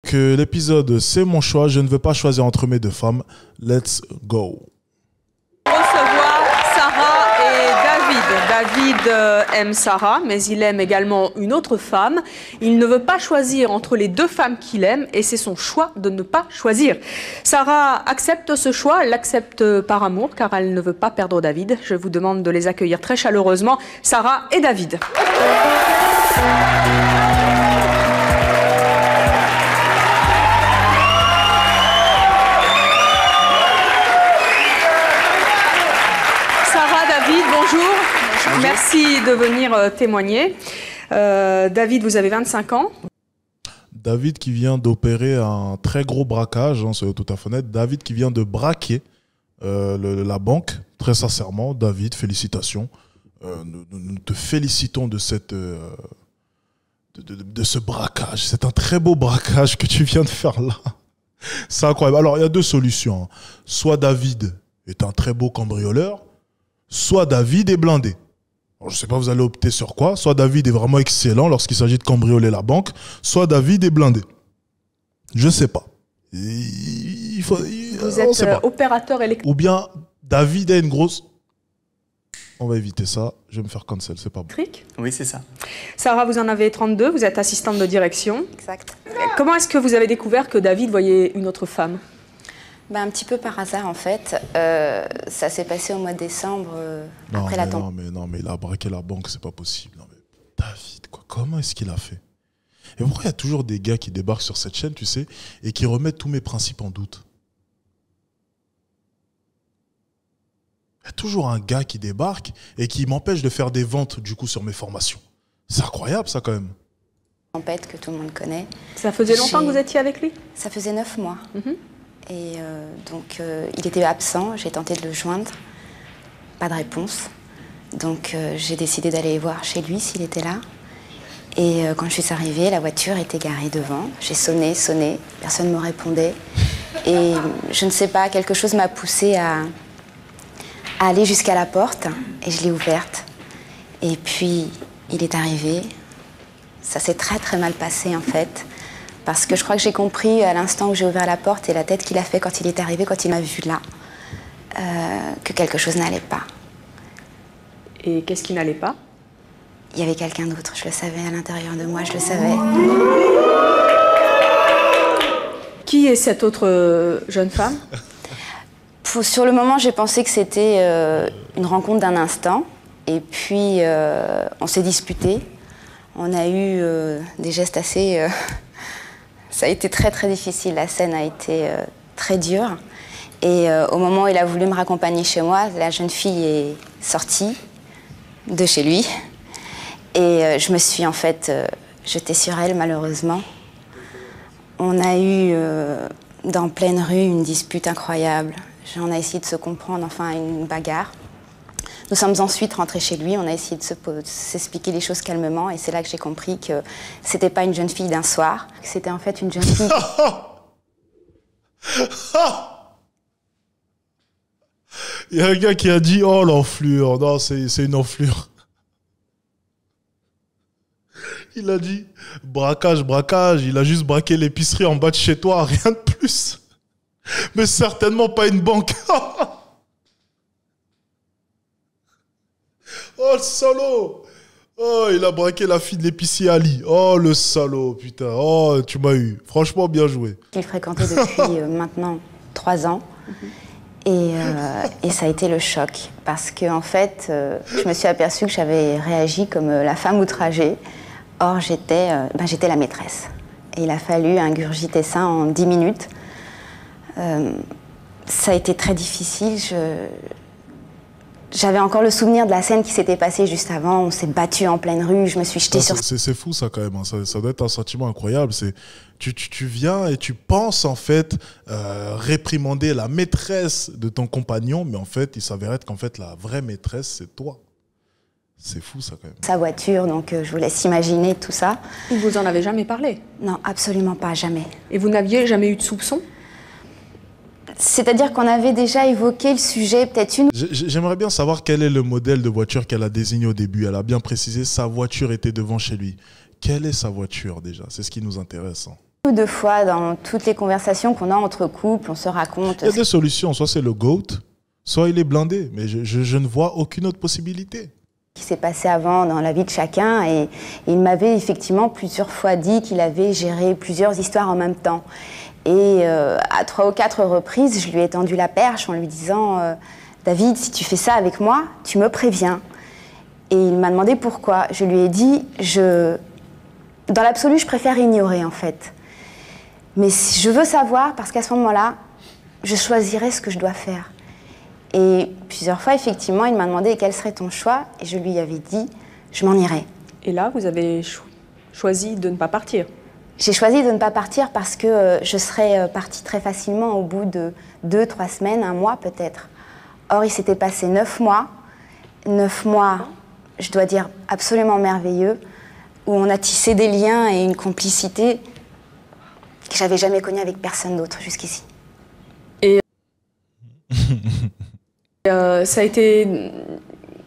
Donc l'épisode c'est mon choix, je ne veux pas choisir entre mes deux femmes. Let's go. Recevoir Sarah et David. David aime Sarah, mais il aime également une autre femme. Il ne veut pas choisir entre les deux femmes qu'il aime et c'est son choix de ne pas choisir. Sarah accepte ce choix, elle l'accepte par amour car elle ne veut pas perdre David. Je vous demande de les accueillir très chaleureusement, Sarah et David. Bonjour, merci de venir témoigner. David, vous avez 25 ans. David qui vient d'opérer un très gros braquage, hein, c'est tout à fait honnête. David qui vient de braquer la banque, très sincèrement. David, félicitations. Nous te félicitons de ce braquage. C'est un très beau braquage que tu viens de faire là. C'est incroyable. Alors, il y a deux solutions. Soit David est un très beau cambrioleur, soit David est blindé. Alors, je ne sais pas, vous allez opter sur quoi. Soit David est vraiment excellent lorsqu'il s'agit de cambrioler la banque, soit David est blindé. Je ne sais pas. Vous êtes opérateur électrique. Ou bien David a une grosse... On va éviter ça. Je vais me faire cancel, c'est pas bon. Oui, c'est ça. Sarah, vous en avez 32, vous êtes assistante de direction. Exact. Comment est-ce que vous avez découvert que David voyait une autre femme ? Ben, un petit peu par hasard, en fait. Ça s'est passé au mois de décembre, après la tempête. Non, mais il a braqué la banque, c'est pas possible. Non, mais David, quoi, comment est-ce qu'il a fait? Et pourquoi il y a toujours des gars qui débarquent sur cette chaîne, tu sais, et qui remettent tous mes principes en doute? Il y a toujours un gars qui débarque et qui m'empêche de faire des ventes, du coup, sur mes formations. C'est incroyable, ça, quand même. Tempête que tout le monde connaît. Ça faisait longtemps que vous étiez avec lui? Ça faisait 9 mois. Et donc, il était absent, j'ai tenté de le joindre, pas de réponse. Donc, j'ai décidé d'aller voir chez lui s'il était là. Et quand je suis arrivée, la voiture était garée devant. J'ai sonné, personne ne me répondait. Et je ne sais pas, quelque chose m'a poussée à aller jusqu'à la porte et je l'ai ouverte. Et puis, il est arrivé. Ça s'est très très mal passé en fait. Parce que je crois que j'ai compris à l'instant où j'ai ouvert la porte et la tête qu'il a fait quand il est arrivé, quand il m'a vu là, que quelque chose n'allait pas. Et qu'est-ce qui n'allait pas? Il y avait quelqu'un d'autre, je le savais à l'intérieur de moi, je le savais. Qui est cette autre jeune femme? Sur le moment, j'ai pensé que c'était une rencontre d'un instant. Et puis, on s'est disputés. On a eu des gestes assez... Ça a été très très difficile, la scène a été très dure. Et au moment où il a voulu me raccompagner chez moi, la jeune fille est sortie de chez lui. Et je me suis en fait jetée sur elle, malheureusement. On a eu dans pleine rue une dispute incroyable. On a essayé de se comprendre, enfin une bagarre. Nous sommes ensuite rentrés chez lui, on a essayé de s'expliquer les choses calmement et c'est là que j'ai compris que c'était pas une jeune fille d'un soir, que c'était en fait une jeune fille... Il y a un gars qui a dit « Oh, l'enflure !» Non, c'est une enflure. Il a dit « Braquage, braquage !» Il a juste braqué l'épicerie en bas de chez toi, rien de plus. Mais certainement pas une banque. Oh, le salaud! Oh, il a braqué la fille de l'épicier Ali. Oh, le salaud, putain. Oh, tu m'as eu. Franchement, bien joué. Il fréquentait depuis maintenant 3 ans. Et ça a été le choc. Parce que, en fait, je me suis aperçue que j'avais réagi comme la femme outragée. Or, j'étais la maîtresse. Et il a fallu ingurgiter ça en 10 minutes. Ça a été très difficile. J'avais encore le souvenir de la scène qui s'était passée juste avant. On s'est battu en pleine rue, je me suis jetée sur... C'est fou ça quand même, hein. Ça doit être un sentiment incroyable. Tu viens et tu penses en fait réprimander la maîtresse de ton compagnon, mais en fait il s'avère être qu'en fait la vraie maîtresse c'est toi. C'est fou ça quand même. Sa voiture, donc je vous laisse imaginer tout ça. Vous en avez jamais parlé? Non, absolument pas, jamais. Et vous n'aviez jamais eu de soupçon? C'est-à-dire qu'on avait déjà évoqué le sujet, peut-être une... J'aimerais bien savoir quel est le modèle de voiture qu'elle a désigné au début. Elle a bien précisé sa voiture était devant chez lui. Quelle est sa voiture déjà? C'est ce qui nous intéresse. Hein. 2 fois, dans toutes les conversations qu'on a entre couples, on se raconte. Il y a des solutions, soit c'est le GOAT, soit il est blindé. Mais je ne vois aucune autre possibilité. Ce qui s'est passé avant dans la vie de chacun. Et il m'avait effectivement plusieurs fois dit qu'il avait géré plusieurs histoires en même temps. Et à 3 ou 4 reprises, je lui ai tendu la perche en lui disant David, si tu fais ça avec moi, tu me préviens. Et il m'a demandé pourquoi. Je lui ai dit dans l'absolu, je préfère ignorer en fait. Mais si je veux savoir, parce qu'à ce moment-là, je choisirai ce que je dois faire. Et plusieurs fois, effectivement, il m'a demandé quel serait ton choix, et je lui avais dit, je m'en irai. Et là, vous avez choisi de ne pas partir. J'ai choisi de ne pas partir parce que je serais partie très facilement au bout de 2, 3 semaines, 1 mois peut-être. Or, il s'était passé 9 mois. 9 mois, je dois dire, absolument merveilleux, où on a tissé des liens et une complicité que j'avais jamais connue avec personne d'autre jusqu'ici. Et ça a été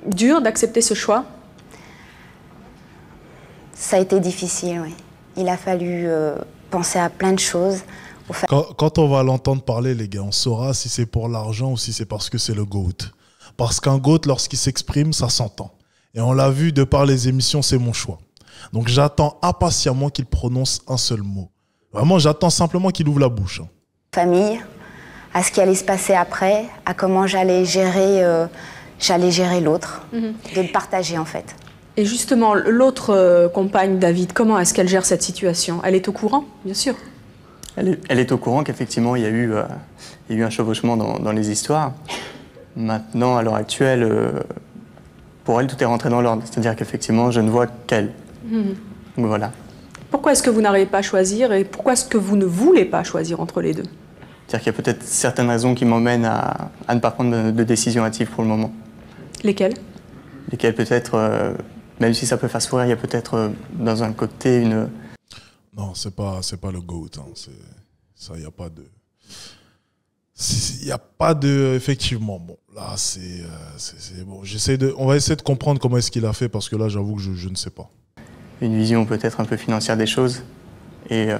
dur d'accepter ce choix? Ça a été difficile, oui. Il a fallu penser à plein de choses. Quand on va l'entendre parler, les gars, on saura si c'est pour l'argent ou si c'est parce que c'est le GOAT. Parce qu'un GOAT, lorsqu'il s'exprime, ça s'entend. Et on l'a vu de par les émissions, c'est mon choix. Donc j'attends impatiemment qu'il prononce un seul mot. Vraiment, j'attends simplement qu'il ouvre la bouche. Famille, à ce qui allait se passer après, à comment j'allais gérer l'autre, de le partager en fait. Et justement, l'autre compagne, David, comment est-ce qu'elle gère cette situation? Elle est au courant, bien sûr. Elle est au courant qu'effectivement, il y a eu un chevauchement dans les histoires. Maintenant, à l'heure actuelle, pour elle, tout est rentré dans l'ordre. C'est-à-dire qu'effectivement, je ne vois qu'elle. Donc voilà. Pourquoi est-ce que vous n'arrivez pas à choisir et pourquoi est-ce que vous ne voulez pas choisir entre les deux? C'est-à-dire qu'il y a peut-être certaines raisons qui m'emmènent à ne pas prendre de décision hâtive pour le moment. Lesquelles? Lesquelles peut-être, même si ça peut faire sourire, il y a peut-être dans un côté une... Non, c'est pas le GOAT. Hein. Ça, il n'y a pas de... Il n'y a pas de... Effectivement, bon, là, c'est bon. On va essayer de comprendre comment est-ce qu'il a fait parce que là, j'avoue que je ne sais pas. Une vision peut-être un peu financière des choses. Et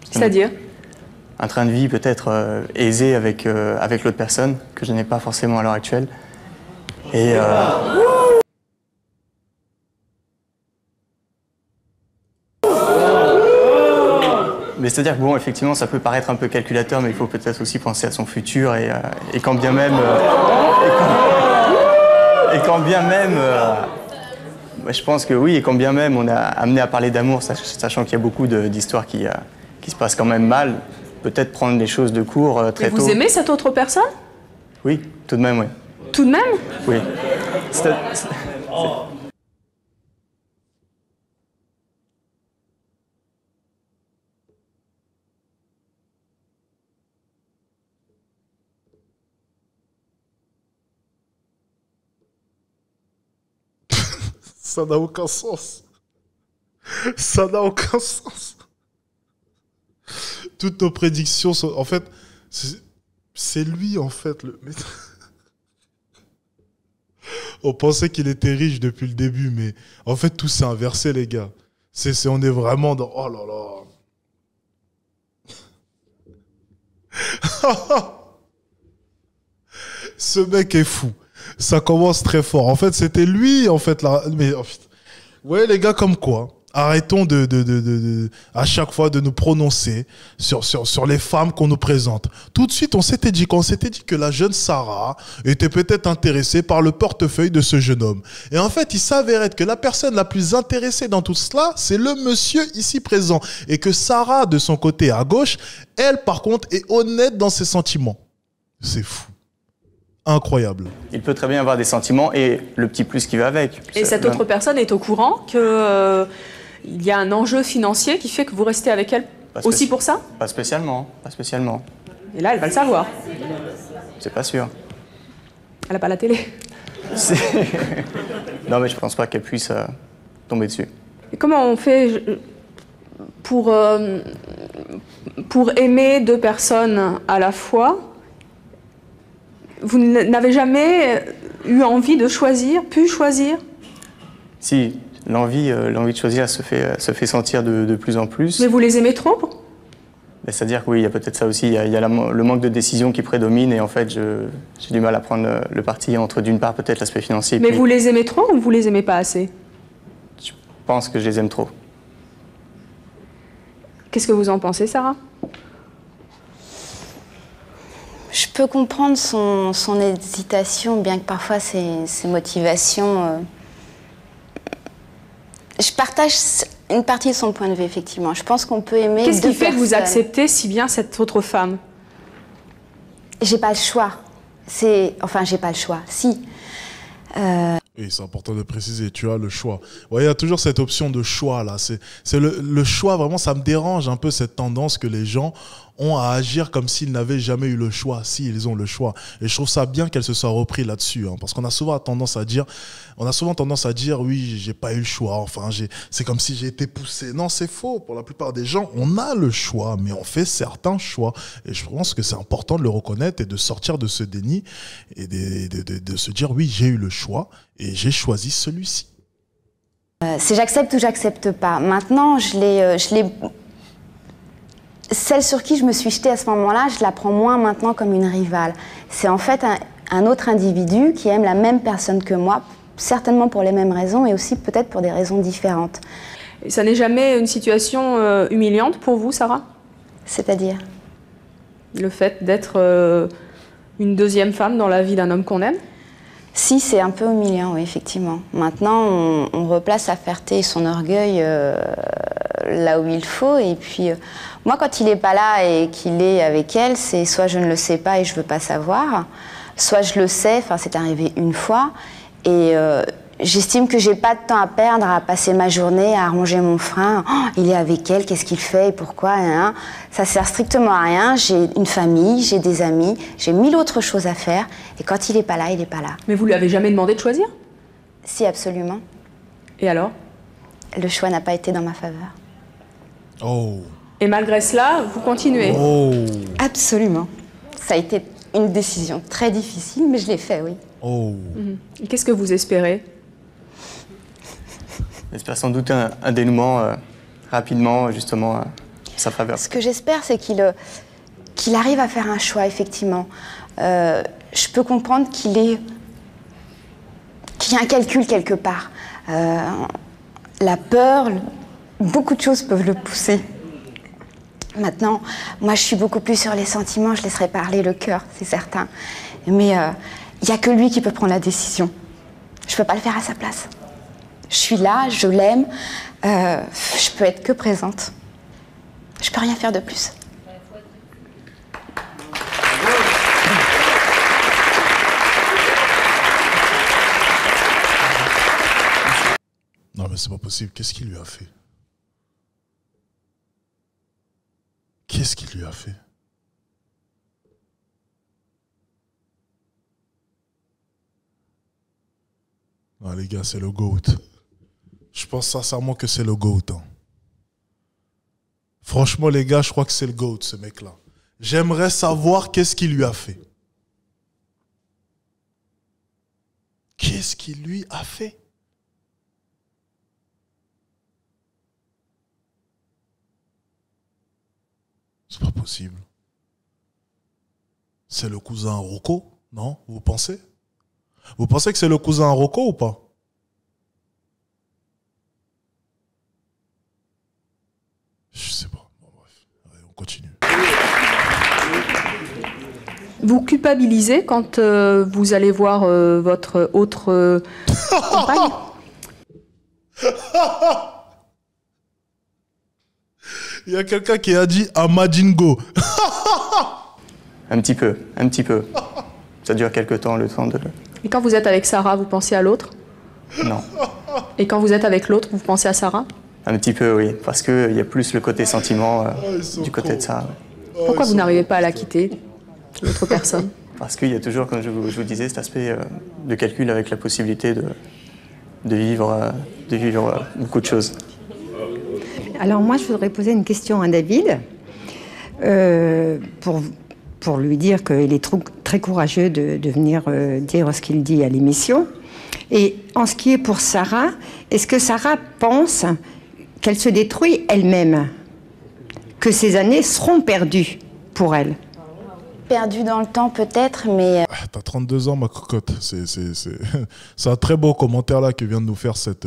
c'est-à-dire un train de vie peut-être aisé avec l'autre personne, que je n'ai pas forcément à l'heure actuelle. Et... Mais c'est-à-dire que bon, effectivement, ça peut paraître un peu calculateur, mais il faut peut-être aussi penser à son futur et quand bien même... je pense que oui, et quand bien même on a amené à parler d'amour, sachant qu'il y a beaucoup d'histoires qui se passent quand même mal, peut-être prendre les choses de court très tôt. Vous aimez cette autre personne? Oui, tout de même, oui. Tout de même? Oui. Ça n'a aucun sens. Ça n'a aucun sens. Toutes nos prédictions sont... En fait, c'est lui, en fait. On pensait qu'il était riche depuis le début, mais en fait, tout s'est inversé, les gars. On est vraiment dans... Oh là là. Ce mec est fou. Ça commence très fort. En fait, c'était lui, en fait. Mais, ouais, les gars, comme quoi, arrêtons à chaque fois de nous prononcer sur les femmes qu'on nous présente. Tout de suite, on s'était dit que la jeune Sarah était peut-être intéressée par le portefeuille de ce jeune homme. Et en fait, il s'avérait que la personne la plus intéressée dans tout cela, c'est le monsieur ici présent. Et que Sarah, de son côté à gauche, elle, par contre, est honnête dans ses sentiments. C'est fou. Incroyable. Il peut très bien avoir des sentiments et le petit plus qui va avec. Et cette autre personne est au courant qu'il y a un enjeu financier qui fait que vous restez avec elle aussi pour ça? Pas spécialement, pas spécialement. Et là, elle va le savoir. C'est pas sûr. Elle n'a pas la télé. Non, mais je pense pas qu'elle puisse tomber dessus. Et comment on fait pour aimer 2 personnes à la fois? Vous n'avez jamais eu envie de choisir, pu choisir? Si, l'envie de choisir se fait sentir de plus en plus. Mais vous les aimez trop? C'est-à-dire que oui, il y a peut-être ça aussi, il y a le manque de décision qui prédomine et en fait, j'ai du mal à prendre le parti entre d'une part peut-être l'aspect financier. Mais puis, vous les aimez trop ou vous les aimez pas assez? je pense que je les aime trop. Qu'est-ce que vous en pensez, Sarah? Je peux comprendre son hésitation, bien que parfois ses motivations... Je partage une partie de son point de vue, effectivement. Je pense qu'on peut aimer Qu'est-ce deux qui fait que vous personnes. acceptez si bien cette autre femme? J'ai pas le choix. Enfin, j'ai pas le choix. Si. Oui, c'est important de préciser, tu as le choix. Ouais, il y a toujours cette option de choix là. C'est le choix, vraiment, ça me dérange un peu cette tendance que les gens ont à agir comme s'ils n'avaient jamais eu le choix, s'ils ont le choix. Et je trouve ça bien qu'elle se soit reprise là-dessus, hein, parce qu'on a souvent tendance à dire, oui, j'ai pas eu le choix, enfin, c'est comme si j'ai été poussé. Non, c'est faux. Pour la plupart des gens, on a le choix, mais on fait certains choix. Et je pense que c'est important de le reconnaître et de sortir de ce déni et de se dire, oui, j'ai eu le choix et j'ai choisi celui-ci. C'est j'accepte ou j'accepte pas. Maintenant, celle sur qui je me suis jetée à ce moment-là, je la prends moins maintenant comme une rivale. C'est en fait un autre individu qui aime la même personne que moi, certainement pour les mêmes raisons et aussi peut-être pour des raisons différentes. Et ça n'est jamais une situation humiliante pour vous, Sarah? C'est-à-dire? Le fait d'être une deuxième femme dans la vie d'un homme qu'on aime? Si, c'est un peu humiliant, oui, effectivement. Maintenant, on replace sa fierté et son orgueil là où il faut. Et puis, moi, quand il n'est pas là et qu'il est avec elle, c'est soit je ne le sais pas et je ne veux pas savoir, soit je le sais, enfin, c'est arrivé une fois. Et j'estime que je n'ai pas de temps à perdre à passer ma journée à arranger mon frein. Oh, il est avec elle, qu'est-ce qu'il fait et pourquoi, hein. Ça ne sert strictement à rien. J'ai une famille, j'ai des amis, j'ai 1000 autres choses à faire. Et quand il n'est pas là, il n'est pas là. Mais vous lui avez jamais demandé de choisir? Si, absolument. Et alors? Le choix n'a pas été dans ma faveur. Oh. Et malgré cela, vous continuez? Oh. Absolument. Ça a été une décision très difficile, mais je l'ai fait, oui. Oh. Et qu'est-ce que vous espérez? J'espère sans doute un dénouement rapidement, justement, à sa faveur. Ce que j'espère, c'est qu'il arrive à faire un choix, effectivement. Je peux comprendre qu'il y a un calcul quelque part. La peur, beaucoup de choses peuvent le pousser. Maintenant, moi, je suis beaucoup plus sur les sentiments, je laisserai parler le cœur, c'est certain. Mais il n'y a que lui qui peut prendre la décision. Je ne peux pas le faire à sa place. Je suis là, je l'aime, je peux être que présente. Je peux rien faire de plus. Non mais c'est pas possible, qu'est-ce qu'il lui a fait? Qu'est-ce qu'il lui a fait? Non les gars, c'est le GOAT. Je pense sincèrement que c'est le GOAT. Hein. Franchement les gars, je crois que c'est le GOAT ce mec-là. J'aimerais savoir qu'est-ce qu'il lui a fait. Qu'est-ce qu'il lui a fait? C'est pas possible. C'est le cousin Rocco, non? Vous pensez? Vous pensez que c'est le cousin Rocco ou pas? Je sais pas. Bon, bref. Allez, on continue. Vous culpabilisez quand vous allez voir votre autre compagne? Il y a quelqu'un qui a dit Amadingo. Un petit peu. Ça dure quelque temps, le temps de... Et quand vous êtes avec Sarah, vous pensez à l'autre? Non. Et quand vous êtes avec l'autre, vous pensez à Sarah? Un petit peu, oui. Parce qu'il y a plus le côté sentiment du côté cons. de ça. Ouais. Pourquoi vous n'arrivez pas à la quitter, l'autre personne? Parce qu'il y a toujours, comme je vous disais, cet aspect de calcul avec la possibilité de vivre beaucoup de choses. Alors moi, je voudrais poser une question à David pour lui dire qu'il est très courageux de venir dire ce qu'il dit à l'émission. Et en ce qui est pour Sarah, est-ce que Sarah pense qu'elle se détruit elle-même? que ces années seront perdues pour elle. Perdu dans le temps peut-être, mais... T'as 32 ans, ma cocotte. C'est un très beau commentaire là que vient de nous faire cette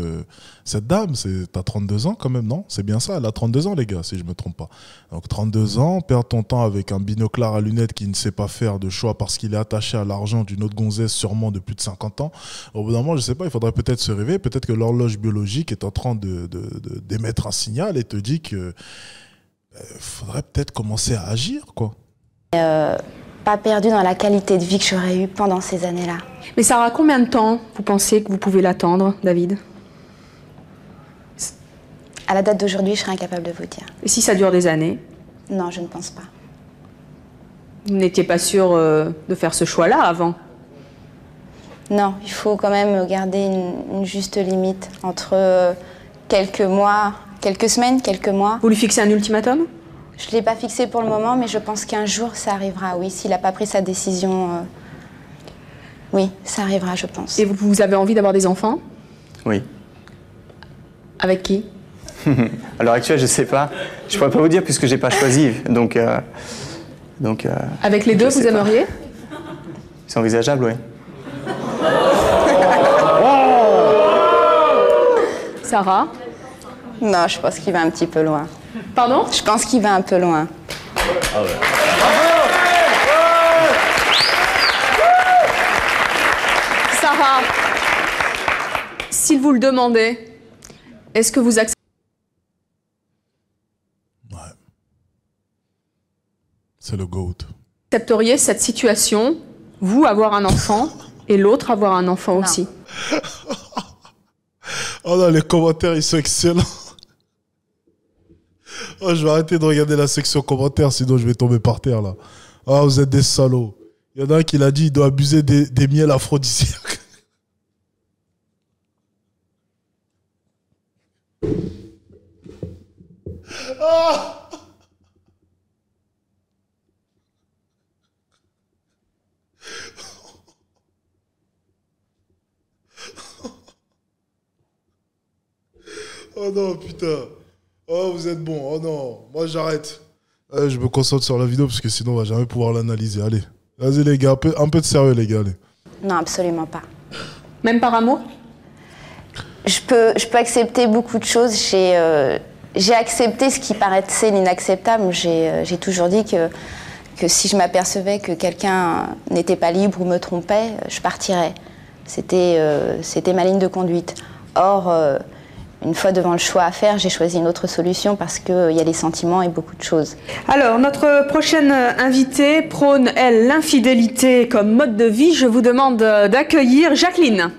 dame. T'as 32 ans quand même, non? C'est bien ça, elle a 32 ans les gars, si je me trompe pas. Donc 32 ans, perdre ton temps avec un binoclard à lunettes qui ne sait pas faire de choix parce qu'il est attaché à l'argent d'une autre gonzesse sûrement de plus de 50 ans. Au bout d'un moment, je sais pas, il faudrait peut-être se réveiller. Peut-être que l'horloge biologique est en train d'émettre un signal et te dit que faudrait peut-être commencer à agir, quoi. Pas perdu dans la qualité de vie que j'aurais eue pendant ces années-là. Mais Sarah, combien de temps vous pensez que vous pouvez l'attendre, David? À la date d'aujourd'hui, je serais incapable de vous dire. Et si ça dure des années? Non, je ne pense pas. Vous n'étiez pas sûr de faire ce choix-là avant? Non, il faut quand même garder une juste limite entre quelques mois, quelques semaines, quelques mois. Vous lui fixez un ultimatum? Je ne l'ai pas fixé pour le moment, mais je pense qu'un jour, ça arrivera, oui. S'il n'a pas pris sa décision, oui, ça arrivera, je pense. Et vous avez envie d'avoir des enfants? Oui. Avec qui? À l'heure actuelle, je ne sais pas. Je ne pourrais pas vous dire puisque je n'ai pas choisi. Donc, avec les deux, vous aimeriez? C'est envisageable, oui. Sarah? Non, je pense qu'il va un petit peu loin. Pardon? Je pense qu'il va un peu loin. Ah ouais. Sarah, s'il vous le demandait, est-ce que vous acceptez? Ouais. C'est le GOAT. Accepteriez cette situation, vous avoir un enfant et l'autre avoir un enfant Non. aussi? Oh non, les commentaires, ils sont excellents. Oh, je vais arrêter de regarder la section commentaires, sinon je vais tomber par terre, là. Ah, vous êtes des salauds. Il y en a un qui l'a dit, il doit abuser des miels aphrodisiaques. Ah! Oh non, putain. Oh, vous êtes bon. Oh non, moi j'arrête. Je me concentre sur la vidéo parce que sinon on va jamais pouvoir l'analyser. Allez, vas-y les gars, un peu de sérieux les gars. Allez. Non, absolument pas. Même par amour? Je peux accepter beaucoup de choses. J'ai accepté ce qui paraissait l'inacceptable. J'ai toujours dit que si je m'apercevais que quelqu'un n'était pas libre ou me trompait, je partirais. C'était ma ligne de conduite. Or, une fois devant le choix à faire, j'ai choisi une autre solution parce qu'il y a les sentiments et beaucoup de choses. Alors, notre prochaine invitée prône, elle, l'infidélité comme mode de vie. Je vous demande d'accueillir Jacqueline.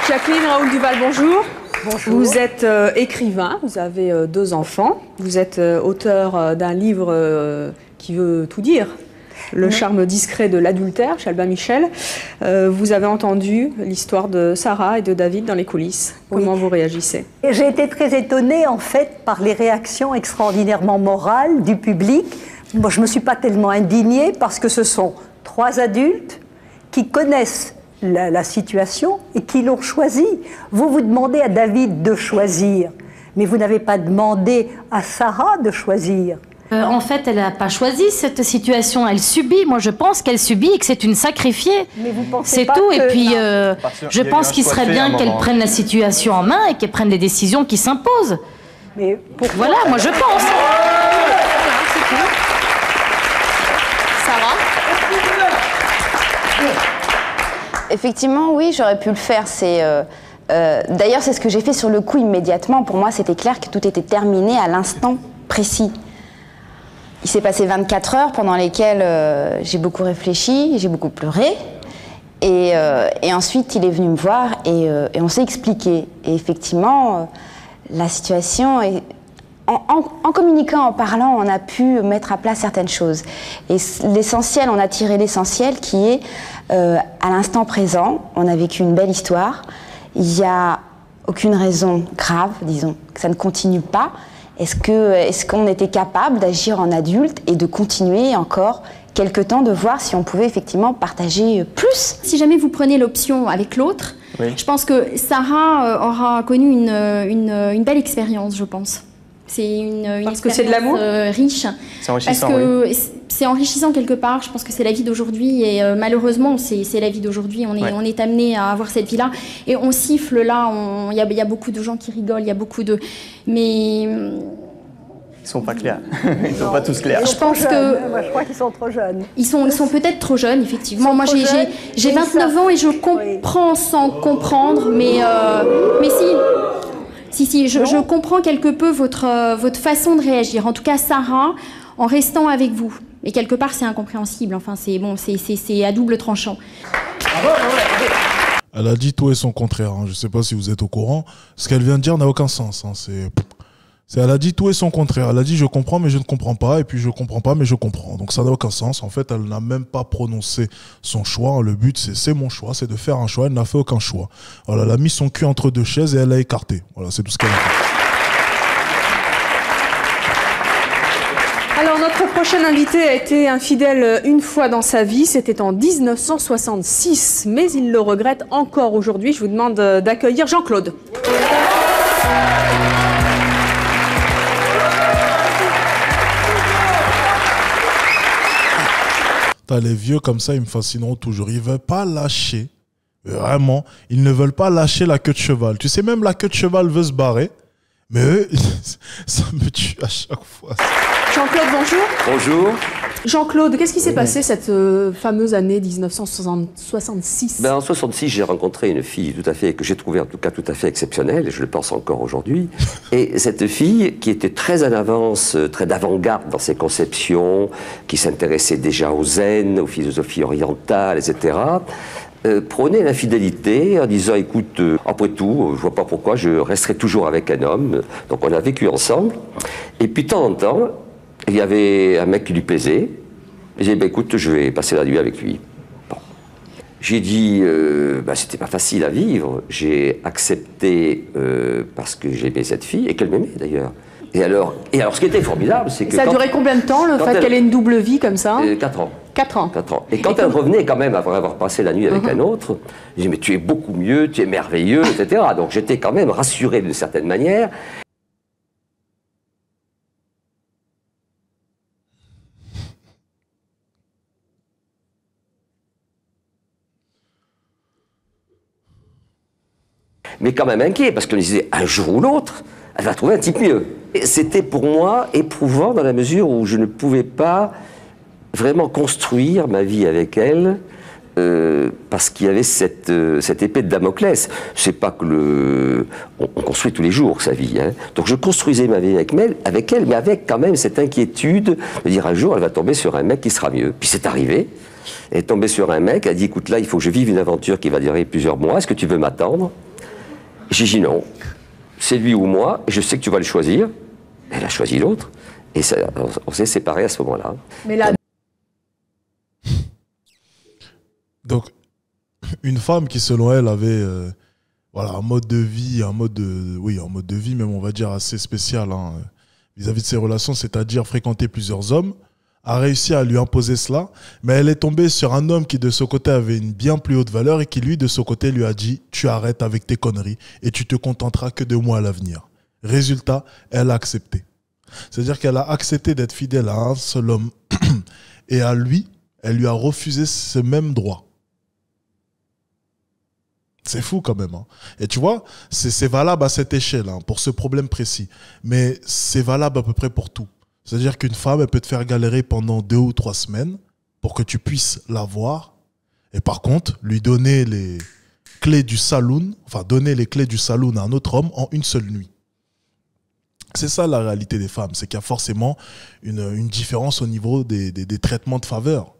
Jacqueline Raoul Duval, bonjour. Bonjour. Vous êtes écrivain, vous avez 2 enfants, vous êtes auteur d'un livre qui veut tout dire, Le charme discret de l'adultère, chez Albin Michel. Vous avez entendu l'histoire de Sarah et de David dans les coulisses. Comment vous réagissez? J'ai été très étonnée en fait par les réactions extraordinairement morales du public. Moi, je ne me suis pas tellement indignée parce que ce sont 3 adultes qui connaissent la situation et qui l'ont choisi. Vous demandez à David de choisir, mais vous n'avez pas demandé à Sarah de choisir. En fait, elle n'a pas choisi cette situation, elle subit. Moi, je pense qu'elle subit et que c'est une sacrifiée. Mais vous pensez C'est pas tout. que... Et puis, je Il y a eu pense un qu'il choix serait de fait à un bien qu'elle moment. prenne la situation en main et qu'elle prenne des décisions qui s'imposent. Mais pourquoi Voilà, moi, je pense. Sarah? Effectivement, oui, j'aurais pu le faire. D'ailleurs, c'est ce que j'ai fait sur le coup immédiatement. Pour moi, c'était clair que tout était terminé à l'instant précis. Il s'est passé 24 heures pendant lesquelles j'ai beaucoup réfléchi, j'ai beaucoup pleuré. Et ensuite, il est venu me voir et on s'est expliqué. Et effectivement, la situation est... En communiquant, en parlant, on a pu mettre à plat certaines choses. Et l'essentiel, on a tiré l'essentiel qui est, à l'instant présent, on a vécu une belle histoire. Il n'y a aucune raison grave, disons, que ça ne continue pas. Est-ce qu'on était capable d'agir en adulte et de continuer encore quelque temps de voir si on pouvait effectivement partager plus. Si jamais vous prenez l'option avec l'autre, Oui. je pense que Sarah aura connu une belle expérience, je pense. C'est une Parce que c'est de l'amour riche. C'est enrichissant, Parce que oui. c'est enrichissant quelque part. Je pense que c'est la vie d'aujourd'hui et malheureusement, c'est la vie d'aujourd'hui. On est amené à avoir cette vie-là et on siffle là. Il y a beaucoup de gens qui rigolent. Il y a beaucoup de... Mais... Ils sont pas clairs. Ils sont pas tous clairs. Je pense que... Moi, je crois qu'ils sont trop jeunes. Ils sont peut-être trop jeunes, effectivement. Moi, trop jeunes, j'ai 29 ans et je comprends sans comprendre, mais si, je comprends quelque peu votre façon de réagir. En tout cas, Sarah, en restant avec vous. Mais quelque part, c'est incompréhensible. Enfin, c'est à double tranchant. Elle a dit tout et son contraire. Hein. Je ne sais pas si vous êtes au courant. Ce qu'elle vient de dire n'a aucun sens. Hein. Elle a dit tout et son contraire. Elle a dit je comprends mais je ne comprends pas. Et puis je comprends pas mais je comprends. Donc ça n'a aucun sens. En fait, elle n'a même pas prononcé son choix. Le but, c'est mon choix. C'est de faire un choix. Elle n'a fait aucun choix. Voilà, elle a mis son cul entre deux chaises et elle l'a écarté. Voilà, c'est tout ce qu'elle a fait. Alors, notre prochain invité a été infidèle une fois dans sa vie, c'était en 1966, mais il le regrette encore aujourd'hui. Je vous demande d'accueillir Jean-Claude. Les vieux comme ça, ils me fascineront toujours. Ils ne veulent pas lâcher, vraiment, ils ne veulent pas lâcher la queue de cheval. Tu sais, même la queue de cheval veut se barrer, mais eux, ça me tue à chaque fois. Jean-Claude, bonjour. Bonjour. Jean-Claude, qu'est-ce qui s'est passé cette fameuse année 1966 En 66, j'ai rencontré une fille que j'ai trouvée en tout cas tout à fait exceptionnelle, et je le pense encore aujourd'hui. Et cette fille, qui était très en avance, très d'avant-garde dans ses conceptions, qui s'intéressait déjà au zen, aux philosophies orientales, etc., prônait l'infidélité en disant écoute, après tout, je vois pas pourquoi je resterai toujours avec un homme. Donc on a vécu ensemble. Et puis de temps en temps, il y avait un mec qui lui plaisait. J'ai dit écoute, je vais passer la nuit avec lui. Bon. J'ai dit c'était pas facile à vivre. J'ai accepté parce que j'aimais cette fille et qu'elle m'aimait d'ailleurs. Et alors, ce qui était formidable, c'est que... Ça a duré combien de temps, le fait qu'elle ait une double vie comme ça 4 ans. 4 ans. 4 ans. Et quand elle revenait quand même après avoir passé la nuit avec un autre, je disais mais tu es beaucoup mieux, tu es merveilleux, etc. Donc j'étais quand même rassuré d'une certaine manière. Mais quand même inquiet, parce qu'on disait un jour ou l'autre, elle va trouver un type mieux. C'était pour moi éprouvant dans la mesure où je ne pouvais pas vraiment construire ma vie avec elle parce qu'il y avait cette épée de Damoclès. C'est pas que on construit tous les jours sa vie. Hein. Donc je construisais ma vie avec elle, mais avec quand même cette inquiétude de dire un jour elle va tomber sur un mec qui sera mieux. Puis c'est arrivé. Elle est tombée sur un mec, elle a dit écoute là il faut que je vive une aventure qui va durer plusieurs mois. Est-ce que tu veux m'attendre? J'ai dit non. C'est lui ou moi, et je sais que tu vas le choisir. Elle a choisi l'autre, et ça, on s'est séparés à ce moment-là. Mais là... Donc, une femme qui, selon elle, avait un mode de vie, un mode de vie, même on va dire assez spécial hein, vis-à-vis de ses relations, c'est-à-dire fréquenter plusieurs hommes, a réussi à lui imposer cela, mais elle est tombée sur un homme qui de ce côté avait une bien plus haute valeur et qui lui de ce côté lui a dit tu arrêtes avec tes conneries et tu te contenteras que de moi à l'avenir. Résultat, elle a accepté. C'est-à-dire qu'elle a accepté d'être fidèle à un seul homme et à lui, elle lui a refusé ce même droit. C'est fou quand même. Hein. Et tu vois, c'est valable à cette échelle hein, pour ce problème précis, mais c'est valable à peu près pour tout. C'est-à-dire qu'une femme, elle peut te faire galérer pendant 2 ou 3 semaines pour que tu puisses la voir. Et par contre, lui donner les clés du saloon, donner les clés du saloon à un autre homme en une seule nuit. C'est ça la réalité des femmes. C'est qu'il y a forcément une différence au niveau des traitements de faveur.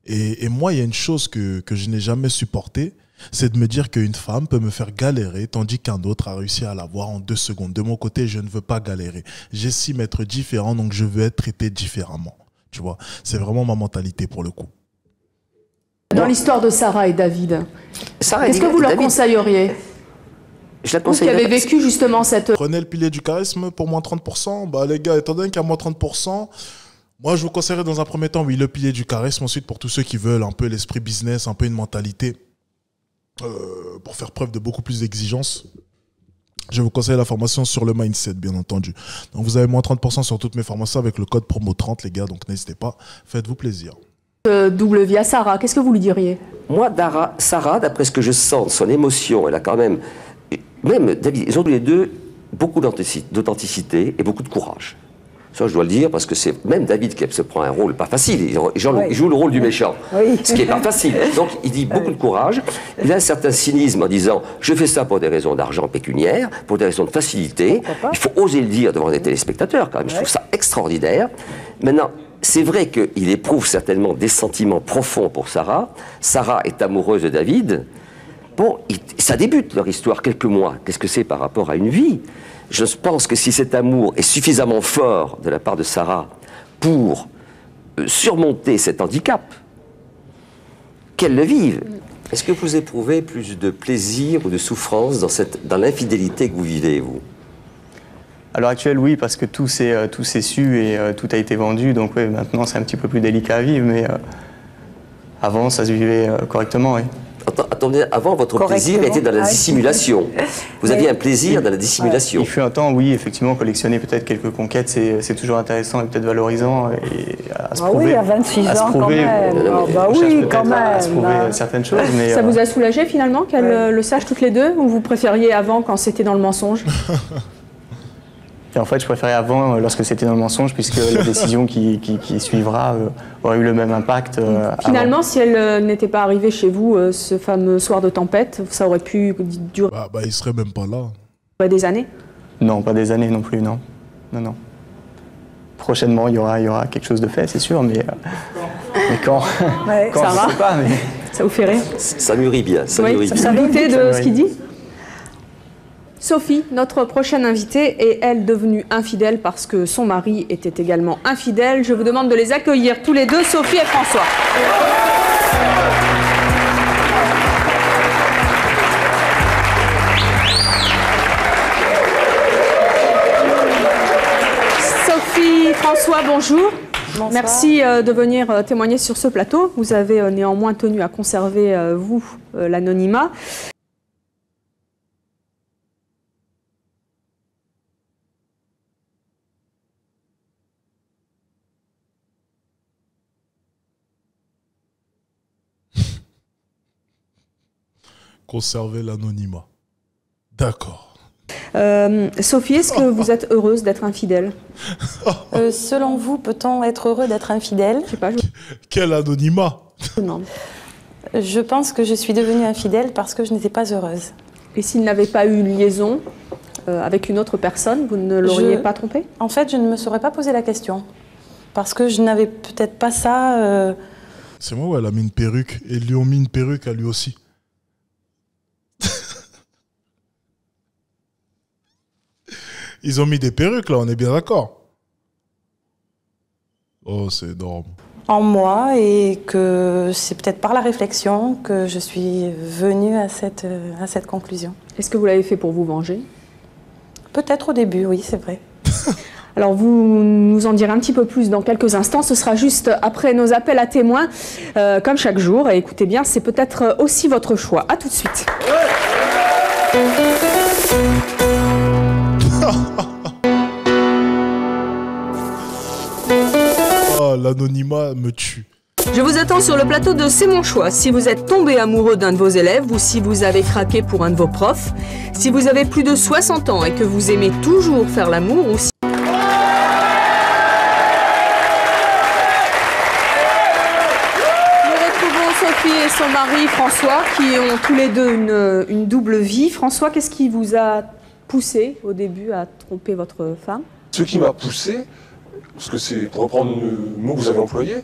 Et moi, il y a une chose que je n'ai jamais supportée, c'est de me dire qu'une femme peut me faire galérer tandis qu'un autre a réussi à l'avoir en 2 secondes. De mon côté, je ne veux pas galérer. J'estime être différent, donc je veux être traité différemment. Tu vois, c'est vraiment ma mentalité pour le coup. Dans l'histoire de Sarah et David, qu'est-ce que vous leur conseilleriez? Je la vous conseille. qui avez vécu justement cette... Prenez le pilier du charisme pour moins 30%. Bah les gars, étant donné qu'il y a moins 30%, Moi, je vous conseillerais dans un premier temps, oui, le pilier du charisme. Ensuite, pour tous ceux qui veulent un peu l'esprit business, un peu une mentalité pour faire preuve de beaucoup plus d'exigence, je vous conseille la formation sur le mindset, bien entendu. Donc, vous avez moins 30% sur toutes mes formations avec le code promo 30, les gars. Donc, n'hésitez pas, faites-vous plaisir. Double vie à Sarah, qu'est-ce que vous lui diriez? Moi, Sarah, d'après ce que je sens, son émotion, elle a quand même, David, ils ont tous les deux beaucoup d'authenticité et beaucoup de courage. Ça, je dois le dire, parce que c'est même David qui se prend un rôle pas facile. Il joue le rôle du méchant, ce qui n'est pas facile. Donc, il dit beaucoup de courage. Il a un certain cynisme en disant « Je fais ça pour des raisons d'argent pécuniaire, pour des raisons de facilité. » Il faut oser le dire devant des téléspectateurs, quand même. Je trouve ça extraordinaire. Maintenant, c'est vrai qu'il éprouve certainement des sentiments profonds pour Sarah. Sarah est amoureuse de David. Bon, ça débute leur histoire quelques mois. Qu'est-ce que c'est par rapport à une vie? Je pense que si cet amour est suffisamment fort de la part de Sarah pour surmonter cet handicap, qu'elle le vive. Est-ce que vous éprouvez plus de plaisir ou de souffrance dans l'infidélité que vous vivez, vous? À l'heure actuelle, oui, parce que tout s'est su et tout a été vendu. Donc oui, maintenant, c'est un petit peu plus délicat à vivre, mais avant, ça se vivait correctement, oui. Attendez, avant, votre plaisir était dans la dissimulation. Vous aviez un plaisir dans la dissimulation. Il fut un temps, oui, effectivement, collectionner peut-être quelques conquêtes, c'est toujours intéressant et peut-être valorisant. Et à se prouver, oui, à 26 ans, quand même. Bah oui, quand même. À se prouver certaines choses. Mais, ça vous a soulagé, finalement, qu'elles le sachent toutes les deux? Ou vous préfériez avant, quand c'était dans le mensonge? Et en fait, je préférais avant, lorsque c'était dans le mensonge, puisque la décision qui suivra aurait eu le même impact. Finalement, si elle n'était pas arrivée chez vous ce fameux soir de tempête, ça aurait pu durer il serait même pas là. Des années? Non, pas des années non plus, non. Non. Prochainement, il y aura quelque chose de fait, c'est sûr, mais quand, quand ça je va. sais pas, mais... Ça vous fait rire? Ça mûrit bien, ça mûrit bien. Vous doutez de ce qu'il dit? Sophie, notre prochaine invitée, est elle devenue infidèle parce que son mari était également infidèle. Je vous demande de les accueillir tous les deux, Sophie et François. Sophie, François, bonjour. Bonsoir. Merci de venir témoigner sur ce plateau. Vous avez néanmoins tenu à conserver, vous, l'anonymat. Conserver l'anonymat. D'accord. Sophie, est-ce que vous êtes heureuse d'être infidèle? Selon vous, peut-on être heureux d'être infidèle? Je sais pas. Quel anonymat? Je pense que je suis devenue infidèle parce que je n'étais pas heureuse. Et s'il n'avait pas eu une liaison avec une autre personne, vous ne l'auriez pas trompé? En fait, je ne me serais pas posé la question. Parce que je n'avais peut-être pas ça... C'est moi où elle a mis une perruque. Et ils lui ont mis une perruque à lui aussi. Ils ont mis des perruques, là, on est bien d'accord. Oh, c'est énorme. En moi, et que c'est peut-être par la réflexion que je suis venue à cette conclusion. Est-ce que vous l'avez fait pour vous venger? Peut-être au début, oui, c'est vrai. Alors, vous nous en direz un petit peu plus dans quelques instants. Ce sera juste après nos appels à témoins, comme chaque jour. Et écoutez bien, c'est peut-être aussi votre choix. À tout de suite. Oh, l'anonymat me tue. Je vous attends sur le plateau de C'est mon choix. Si vous êtes tombé amoureux d'un de vos élèves ou si vous avez craqué pour un de vos profs, si vous avez plus de 60 ans et que vous aimez toujours faire l'amour ou si... Nous retrouvons Sophie et son mari François qui ont tous les deux une double vie. François, qu'est-ce qui vous a poussé au début à tromper votre femme? Ce qui m'a poussé, parce que c'est, pour reprendre le mot que vous avez employé,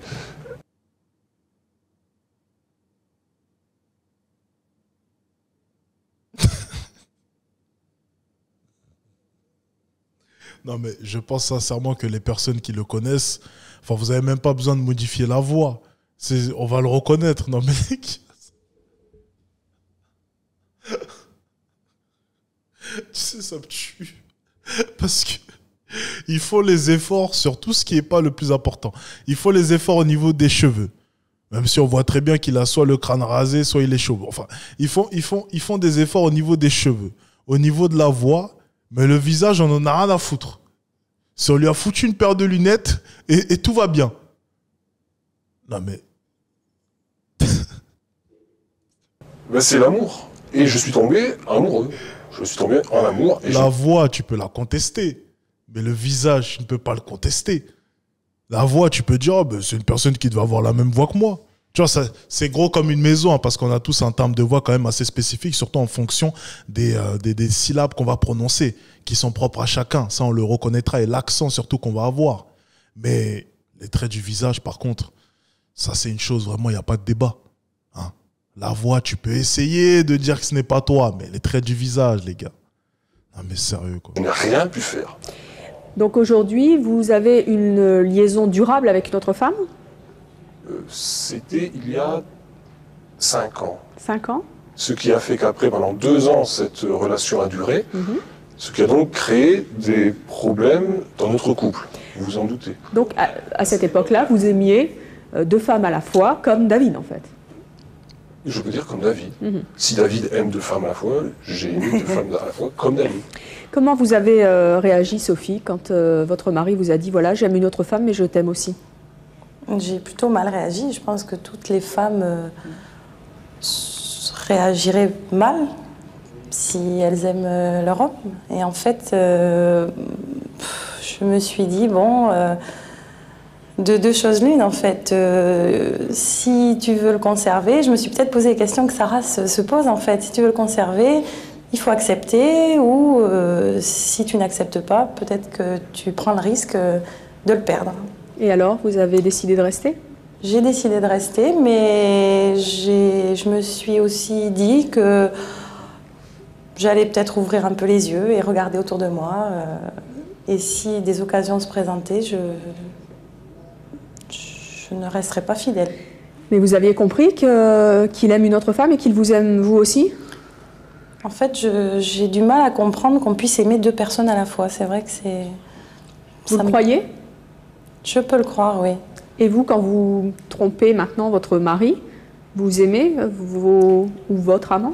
non mais je pense sincèrement que les personnes qui le connaissent, enfin vous n'avez même pas besoin de modifier la voix. On va le reconnaître. Non mais les gars, tu sais, ça me tue. Parce que Il faut les efforts sur tout ce qui n'est pas le plus important. Il faut les efforts au niveau des cheveux. Même si on voit très bien qu'il a soit le crâne rasé, soit il est chauve. Enfin, ils font des efforts au niveau des cheveux, au niveau de la voix, mais le visage, on n'en a rien à foutre. Si on lui a foutu une paire de lunettes et tout va bien. Non mais... Ben, c'est l'amour. Et je suis tombé amoureux. Je suis tombé en amour. Et la voix, tu peux la contester. Mais le visage, tu ne peux pas le contester. La voix, tu peux dire, oh, ben, c'est une personne qui doit avoir la même voix que moi. Tu vois, c'est gros comme une maison, hein, parce qu'on a tous un timbre de voix quand même assez spécifique, surtout en fonction des syllabes qu'on va prononcer, qui sont propres à chacun. Ça, on le reconnaîtra, et l'accent surtout qu'on va avoir. Mais les traits du visage, par contre, ça, c'est une chose, vraiment, il n'y a pas de débat. Hein. La voix, tu peux essayer de dire que ce n'est pas toi, mais les traits du visage, les gars. Non, mais sérieux, quoi. On n'a rien pu faire. Donc aujourd'hui, vous avez une liaison durable avec une autre femme? C'était il y a 5 ans. 5 ans? Ce qui a fait qu'après, pendant 2 ans, cette relation a duré. Ce qui a donc créé des problèmes dans notre couple. Vous vous en doutez. Donc à cette époque-là, vous aimiez 2 femmes à la fois, comme David en fait? Je peux dire comme David. Si David aime 2 femmes à la fois, j'ai aimé 2 femmes à la fois comme David. Comment vous avez réagi, Sophie, quand votre mari vous a dit, voilà, j'aime une autre femme, mais je t'aime aussi? J'ai plutôt mal réagi. Je pense que toutes les femmes réagiraient mal si elles aiment leur homme. Et en fait, je me suis dit, bon, de 2 choses l'une, en fait. Si tu veux le conserver, je me suis peut-être posé les questions que Sarah se pose, en fait. Si tu veux le conserver, il faut accepter, ou si tu n'acceptes pas, peut-être que tu prends le risque de le perdre. Et alors, vous avez décidé de rester? J'ai décidé de rester, mais je me suis aussi dit que j'allais peut-être ouvrir un peu les yeux et regarder autour de moi. Et si des occasions se présentaient, je ne resterai pas fidèle. Mais vous aviez compris qu'il aime une autre femme et qu'il vous aime vous aussi? En fait, j'ai du mal à comprendre qu'on puisse aimer 2 personnes à la fois. C'est vrai que c'est... Vous le croyez? Je peux le croire, oui. Et vous, quand vous trompez maintenant votre mari, vous aimez ou votre amant?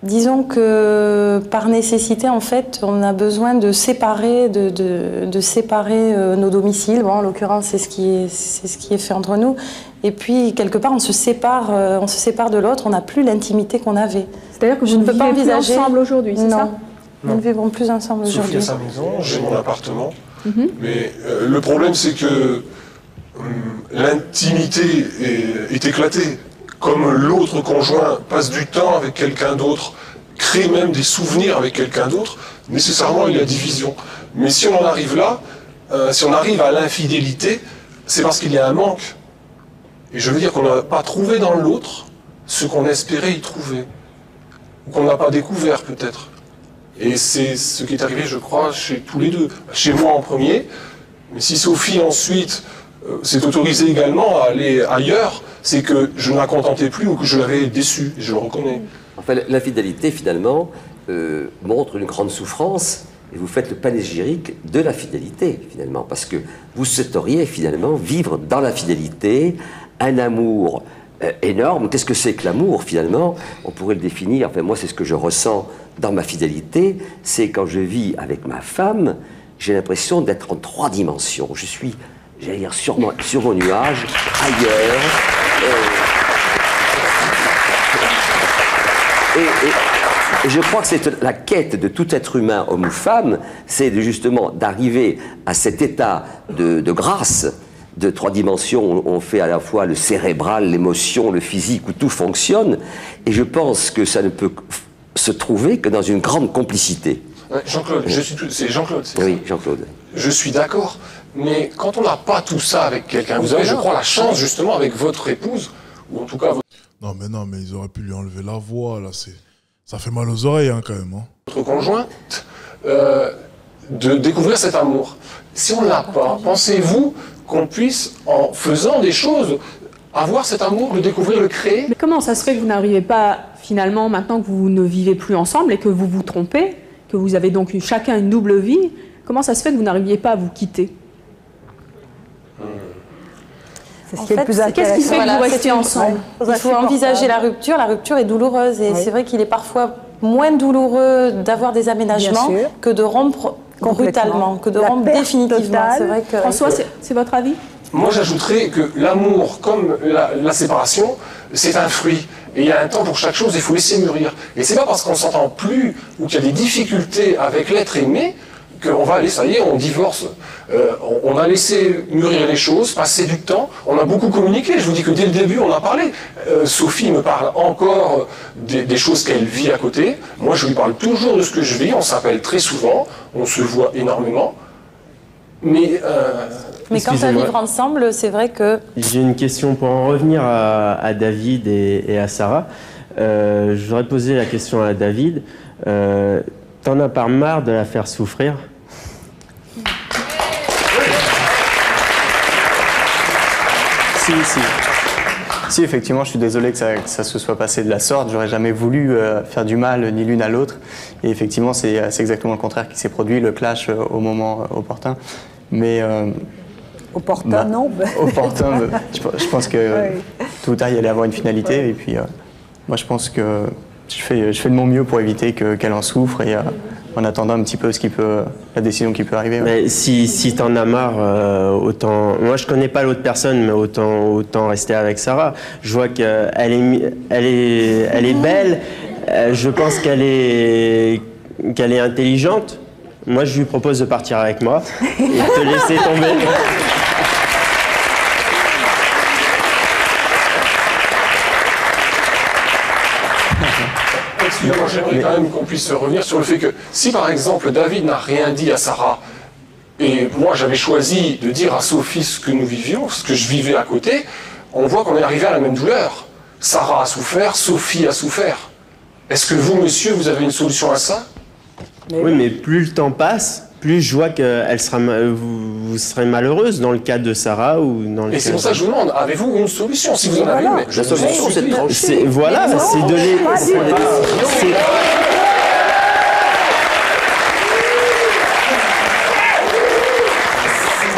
Disons que par nécessité, en fait, on a besoin de séparer, de séparer nos domiciles. Bon, en l'occurrence, c'est ce qui est fait entre nous. Et puis, quelque part, on se sépare de l'autre. On n'a plus l'intimité qu'on avait. C'est-à-dire que vous ne vivez plus ensemble aujourd'hui, c'est ça? Nous ne vivons plus ensemble aujourd'hui. Sophie a sa maison, j'ai mon appartement. Mais le problème, c'est que l'intimité est éclatée. Comme l'autre conjoint passe du temps avec quelqu'un d'autre, crée même des souvenirs avec quelqu'un d'autre, nécessairement il y a division. Mais si on en arrive là, si on arrive à l'infidélité, c'est parce qu'il y a un manque. Et je veux dire qu'on n'a pas trouvé dans l'autre ce qu'on espérait y trouver. Ou qu'on n'a pas découvert peut-être. Et c'est ce qui est arrivé, je crois, chez tous les deux. Chez moi en premier, mais si Sophie ensuite s'est autorisée également à aller ailleurs, c'est que je ne la contentais plus ou que je l'avais déçue, et je le reconnais. Enfin, l'infidélité, finalement, montre une grande souffrance, et vous faites le panégyrique de la fidélité, finalement, parce que vous souhaiteriez, finalement, vivre dans la fidélité, un amour énorme. Qu'est-ce que c'est que l'amour, finalement? On pourrait le définir, enfin, moi, c'est ce que je ressens dans ma fidélité, c'est quand je vis avec ma femme, j'ai l'impression d'être en 3 dimensions. Je suis, j'allais dire, sur mon nuage, ailleurs. Et je crois que c'est la quête de tout être humain, homme ou femme, c'est justement d'arriver à cet état de grâce, de 3 dimensions, on fait à la fois le cérébral, l'émotion, le physique, où tout fonctionne, et je pense que ça ne peut se trouver que dans une grande complicité. Ouais, Jean-Claude, c'est Jean-Claude, c'est ça? Oui, Jean-Claude. Je suis d'accord, mais quand on n'a pas tout ça avec quelqu'un, vous avez, je crois, la chance, justement, avec votre épouse, ou en tout cas Non, mais ils auraient pu lui enlever la voix, là, ça fait mal aux oreilles, hein, quand même. Hein. Votre conjointe, de découvrir cet amour. Si on ne l'a pas, pensez-vous qu'on puisse, en faisant des choses, avoir cet amour, le découvrir, le créer? Mais comment ça se fait que vous n'arrivez pas, finalement, maintenant que vous ne vivez plus ensemble et que vous vous trompez, que vous avez donc chacun une double vie, Comment ça se fait que vous n'arriviez pas à vous quitter? C'est ce qui est le plus intéressant. Qu'est-ce qui fait que vous restez ensemble? Il faut envisager la rupture est douloureuse et c'est vrai qu'il est parfois moins douloureux d'avoir des aménagements que de rompre brutalement, que de rompre définitivement. C'est vrai que... François, c'est votre avis? Moi, j'ajouterais que l'amour, comme la séparation, c'est un fruit. Et il y a un temps pour chaque chose, il faut laisser mûrir. Et c'est pas parce qu'on s'entend plus ou qu'il y a des difficultés avec l'être aimé qu'on va aller, ça y est, on divorce. On a laissé mûrir les choses, passer du temps, on a beaucoup communiqué. Je vous dis que dès le début, on a parlé. Sophie me parle encore des choses qu'elle vit à côté. Moi, je lui parle toujours de ce que je vis. On s'appelle très souvent, on se voit énormément. Mais quant à vivre ensemble, c'est vrai que... J'ai une question pour en revenir à David et à Sarah. Je voudrais poser la question à David. T'en as pas marre de la faire souffrir? Si, effectivement, je suis désolé que ça se soit passé de la sorte. J'aurais jamais voulu faire du mal ni l'une à l'autre. Et effectivement, c'est exactement le contraire qui s'est produit, le clash au moment opportun. Mais... opportun, non. Opportun, je pense que tout ou tard, il y allait avoir une finalité. Et puis, moi, je pense que je fais de mon mieux pour éviter qu'elle en souffre et en attendant un petit peu la décision qui peut arriver. Mais si t'en as marre, autant... Moi, je connais pas l'autre personne, mais autant rester avec Sarah. Je vois qu'elle est belle. Je pense qu'elle est intelligente. Moi, je lui propose de partir avec moi et de te laisser tomber. Excusez-moi, j'aimerais quand même qu'on puisse revenir sur le fait que si par exemple David n'a rien dit à Sarah et moi j'avais choisi de dire à Sophie ce que nous vivions, ce que je vivais à côté, on voit qu'on est arrivé à la même douleur. Sarah a souffert, Sophie a souffert. Est-ce que vous, monsieur, vous avez une solution à ça? Oui, mais plus le temps passe, plus je vois que vous serez malheureuse dans le cas de Sarah ou dans le cas... Et c'est pour ça que je vous demande, avez-vous une solution? Si vous en avez une, mais la solution, c'est de trancher. Voilà, c'est de les...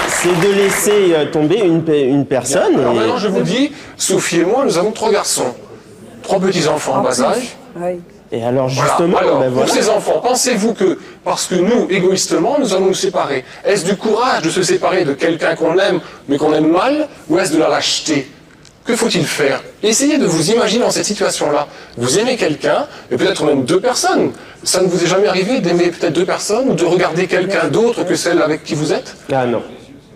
C'est de laisser tomber une personne. Alors maintenant, je vous dis, Sophie et moi, nous avons 3 garçons, 3 petits-enfants en bas âge. Et alors justement, voilà. Alors, ben voilà. Pour ces enfants, pensez-vous que, parce que nous, égoïstement, nous allons nous séparer, est-ce du courage de se séparer de quelqu'un qu'on aime, mais qu'on aime mal, ou est-ce de la lâcheté? Que faut-il faire? Essayez de vous imaginer dans cette situation-là. Vous aimez quelqu'un, et peut-être même 2 personnes. Ça ne vous est jamais arrivé d'aimer peut-être 2 personnes, ou de regarder quelqu'un d'autre que celle avec qui vous êtes? Ah non.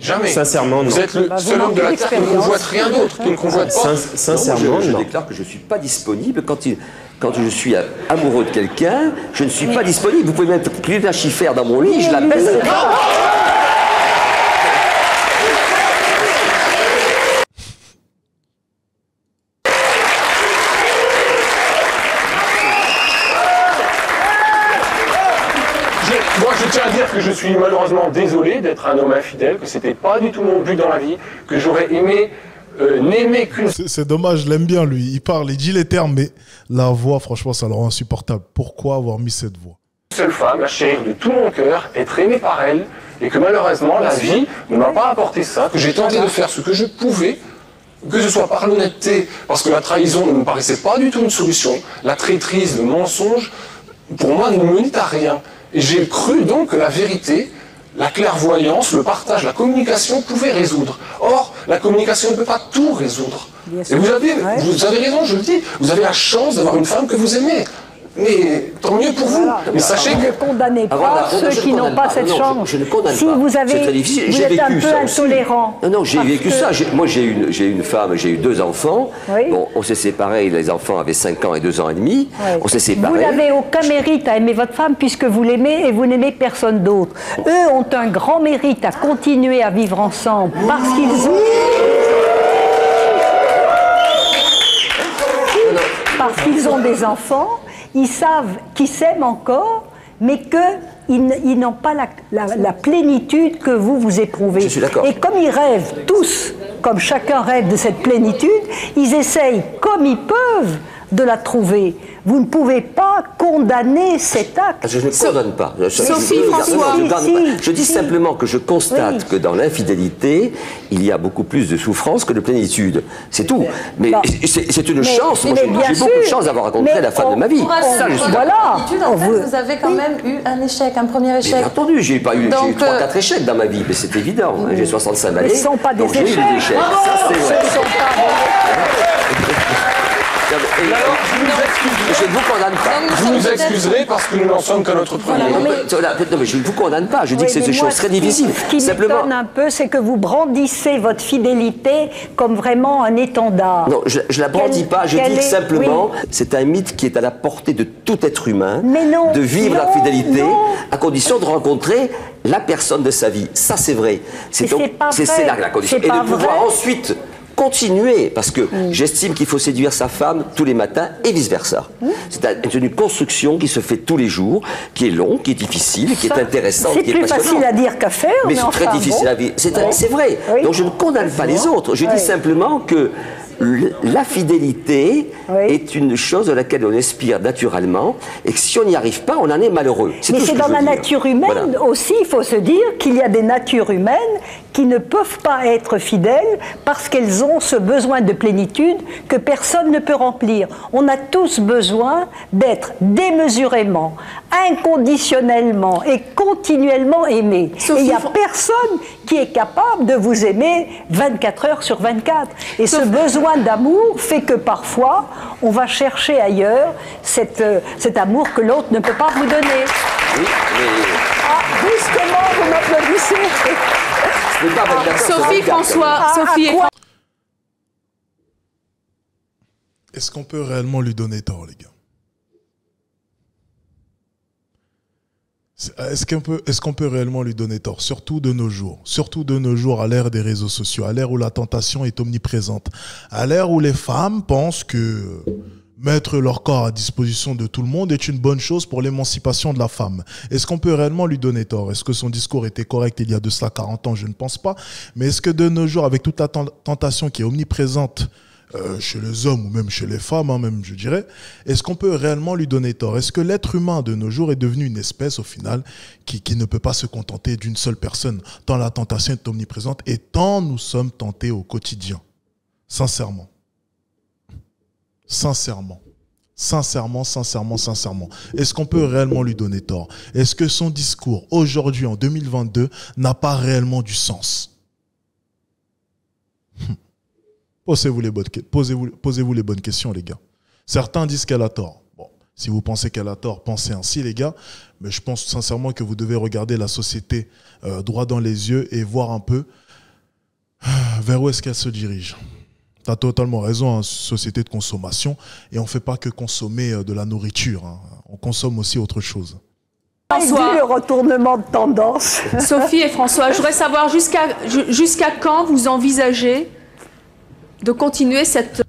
Jamais. Sincèrement, non. Vous êtes le seul homme de la Terre qui ne convoite rien d'autre, qui ne convoite pas. Sincèrement, je déclare que je ne suis pas disponible quand je suis amoureux de quelqu'un, je ne suis pas disponible. Vous pouvez mettre plus d'un chiffère dans mon lit, je l'appelle. Moi, je tiens à dire que je suis malheureusement désolé d'être un homme infidèle, que c'était pas du tout mon but dans la vie, que j'aurais aimé n'aimer qu'une... C'est dommage, je l'aime bien lui. Il parle, il dit les termes, mais la voix, franchement, ça le rend insupportable. Pourquoi avoir mis cette voix? Seule femme, la chérie de tout mon cœur, être aimée par elle, et que malheureusement, la vie ne m'a pas apporté ça, que j'ai tenté de faire ce que je pouvais, que ce soit par l'honnêteté, parce que la trahison ne me paraissait pas du tout une solution, la traîtrise, le mensonge, pour moi, ne menait à rien. Et j'ai cru donc que la vérité, la clairvoyance, le partage, la communication pouvaient résoudre. Or, la communication ne peut pas tout résoudre. Et vous avez raison, je le dis, vous avez la chance d'avoir une femme que vous aimez. Mais tant mieux pour vous. Mais sachez que... Ne condamnez pas ceux qui n'ont pas cette chance. Je ne condamne si pas. vous avez, C'est très difficile. vous êtes un peu intolérant. Non, j'ai vécu ça. Moi, j'ai une femme, j'ai eu 2 enfants. Oui. Bon, on s'est séparés, les enfants avaient 5 ans et 2 ans et demi. Oui. On s'est séparés. Vous n'avez aucun mérite à aimer votre femme puisque vous l'aimez et vous n'aimez personne d'autre. Eux ont un grand mérite à continuer à vivre ensemble parce qu'ils ont des enfants. Ils savent qu'ils s'aiment encore, mais qu'ils n'ont pas la plénitude que vous éprouvez. Je suis d'accord. Et comme ils rêvent tous, comme chacun rêve de cette plénitude, ils essayent, comme ils peuvent, de la trouver. Vous ne pouvez pas condamner cet acte. Je ne condamne pas. Sophie François. Je dis simplement que je constate que dans l'infidélité, il y a beaucoup plus de souffrance que de plénitude. C'est tout. Mais c'est une chance. Moi, j'ai beaucoup de chance d'avoir rencontré la femme de ma vie. Ça, je suis voilà. En fait, vous avez quand même eu un échec, un premier échec. Bien entendu, j'ai eu 3-4 échecs dans ma vie, mais c'est évident. J'ai 65 années. Mais ce ne sont pas des échecs. J'ai eu des échecs. Ça, c'est vrai. Je ne vous condamne pas. Vous nous excuserez parce que nous n'en sommes qu'à notre premier. Non, mais je ne vous condamne pas. Je dis que c'est des choses très difficiles. Ce qui m'étonne un peu, c'est que vous brandissez votre fidélité comme vraiment un étendard. Non, je ne la brandis pas. Je dis que simplement, c'est un mythe qui est à la portée de tout être humain, de vivre la fidélité, à condition de rencontrer la personne de sa vie. Ça, c'est vrai. C'est la condition. Et de pouvoir ensuite continuer, parce que j'estime qu'il faut séduire sa femme tous les matins et vice-versa. C'est une construction qui se fait tous les jours, qui est longue, qui est difficile, qui est intéressante, qui est passionnante. C'est plus facile à dire qu'à faire, mais c'est très difficile à vivre. C'est vrai. Oui. Donc je ne condamne pas les autres. Je dis simplement que la fidélité est une chose à laquelle on aspire naturellement et que si on n'y arrive pas, on en est malheureux. Mais c'est dans la nature humaine aussi, il faut se dire qu'il y a des natures humaines qui ne peuvent pas être fidèles parce qu'elles ont ce besoin de plénitude que personne ne peut remplir. On a tous besoin d'être démesurément, inconditionnellement et continuellement aimés. Et il n'y a personne qui est capable de vous aimer 24 heures sur 24. Et ce besoin d'amour fait que parfois, on va chercher ailleurs cet amour que l'autre ne peut pas vous donner. Oui, mais... Ah, brusquement, vous m'applaudissez. Sophie François, Sophie et Est-ce qu'on peut réellement lui donner tort, les gars? Est-ce qu'on peut réellement lui donner tort? Surtout de nos jours, à l'ère des réseaux sociaux, à l'ère où la tentation est omniprésente, à l'ère où les femmes pensent que mettre leur corps à disposition de tout le monde est une bonne chose pour l'émancipation de la femme. Est-ce qu'on peut réellement lui donner tort? Est-ce que son discours était correct il y a de cela 40 ans? Je ne pense pas. Mais est-ce que de nos jours, avec toute la tentation qui est omniprésente chez les hommes ou même chez les femmes, même je dirais, est-ce qu'on peut réellement lui donner tort? Est-ce que l'être humain de nos jours est devenu une espèce au final qui ne peut pas se contenter d'une seule personne, tant la tentation est omniprésente et tant nous sommes tentés au quotidien? Sincèrement. Sincèrement. Est-ce qu'on peut réellement lui donner tort? Est-ce que son discours, aujourd'hui, en 2022, n'a pas réellement du sens? Posez-vous les bonnes questions, les gars. Certains disent qu'elle a tort. Bon, si vous pensez qu'elle a tort, pensez ainsi, les gars. Mais je pense sincèrement que vous devez regarder la société droit dans les yeux et voir un peu vers où est-ce qu'elle se dirige. Tu as totalement raison, hein, société de consommation. Et on ne fait pas que consommer de la nourriture. Hein. On consomme aussi autre chose. François, le retournement de tendance. Sophie et François, je voudrais savoir jusqu'à quand vous envisagez de continuer cette...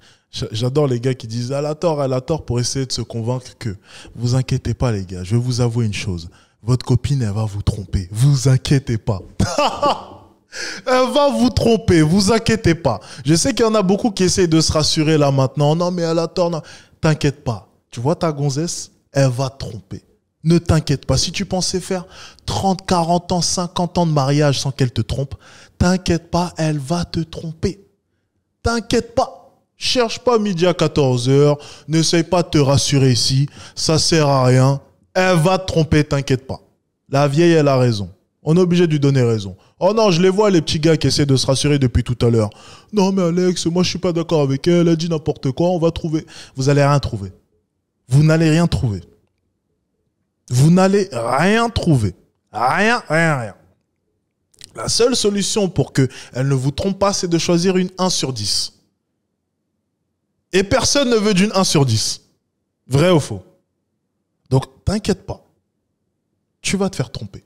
J'adore les gars qui disent elle a tort pour essayer de se convaincre que... Vous inquiétez pas les gars, je vais vous avouer une chose. Votre copine, elle va vous tromper. Vous inquiétez pas. Elle va vous tromper, vous inquiétez pas. Je sais qu'il y en a beaucoup qui essayent de se rassurer là maintenant. Non mais elle a tort. T'inquiète pas. Tu vois ta gonzesse, elle va te tromper. Ne t'inquiète pas. Si tu pensais faire 30, 40 ans, 50 ans de mariage sans qu'elle te trompe, t'inquiète pas, elle va te tromper. T'inquiète pas. Cherche pas midi à 14h. N'essaye pas de te rassurer ici. Ça sert à rien. Elle va te tromper, t'inquiète pas. La vieille, elle a raison. On est obligé de lui donner raison. Oh non, je les vois, les petits gars qui essaient de se rassurer depuis tout à l'heure. Non, mais Alex, moi, je suis pas d'accord avec elle. Elle dit n'importe quoi. On va trouver. Vous allez rien trouver. Vous n'allez rien trouver. Vous n'allez rien trouver. Rien. La seule solution pour qu'elle ne vous trompe pas, c'est de choisir une 1 sur 10. Et personne ne veut d'une 1 sur 10. Vrai ou faux? Donc, t'inquiète pas. Tu vas te faire tromper.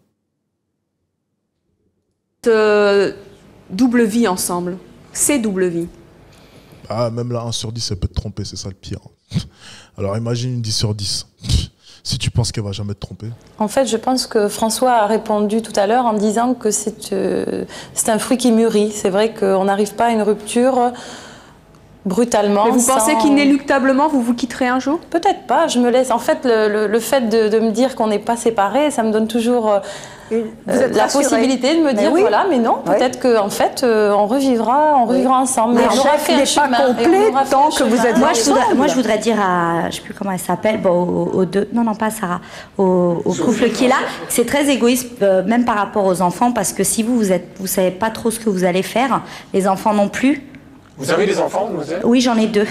Double vie ensemble. C'est double vie. Ah, même la 1 sur 10, elle peut te tromper, c'est ça le pire. Alors, imagine une 10 sur 10. Si tu penses qu'elle va jamais te tromper. En fait, je pense que François a répondu tout à l'heure en disant que c'est un fruit qui mûrit. C'est vrai qu'on n'arrive pas à une rupture brutalement. Mais vous pensez qu'inéluctablement, vous vous quitterez un jour? Peut-être pas, je me laisse. En fait, le fait de me dire qu'on n'est pas séparés, ça me donne toujours la possibilité de me dire, voilà, mais non, peut-être qu'en fait, on revivra ensemble. Mais j'aurais fait un chemin complet tant que vous êtes ensemble. Moi, je voudrais dire à, je ne sais plus comment elle s'appelle, aux deux, non, pas Sarah, au couple qui est là, c'est très égoïste, même par rapport aux enfants, parce que si vous savez pas trop ce que vous allez faire, les enfants non plus. Vous avez des enfants, mademoiselle? Oui, j'en ai 2.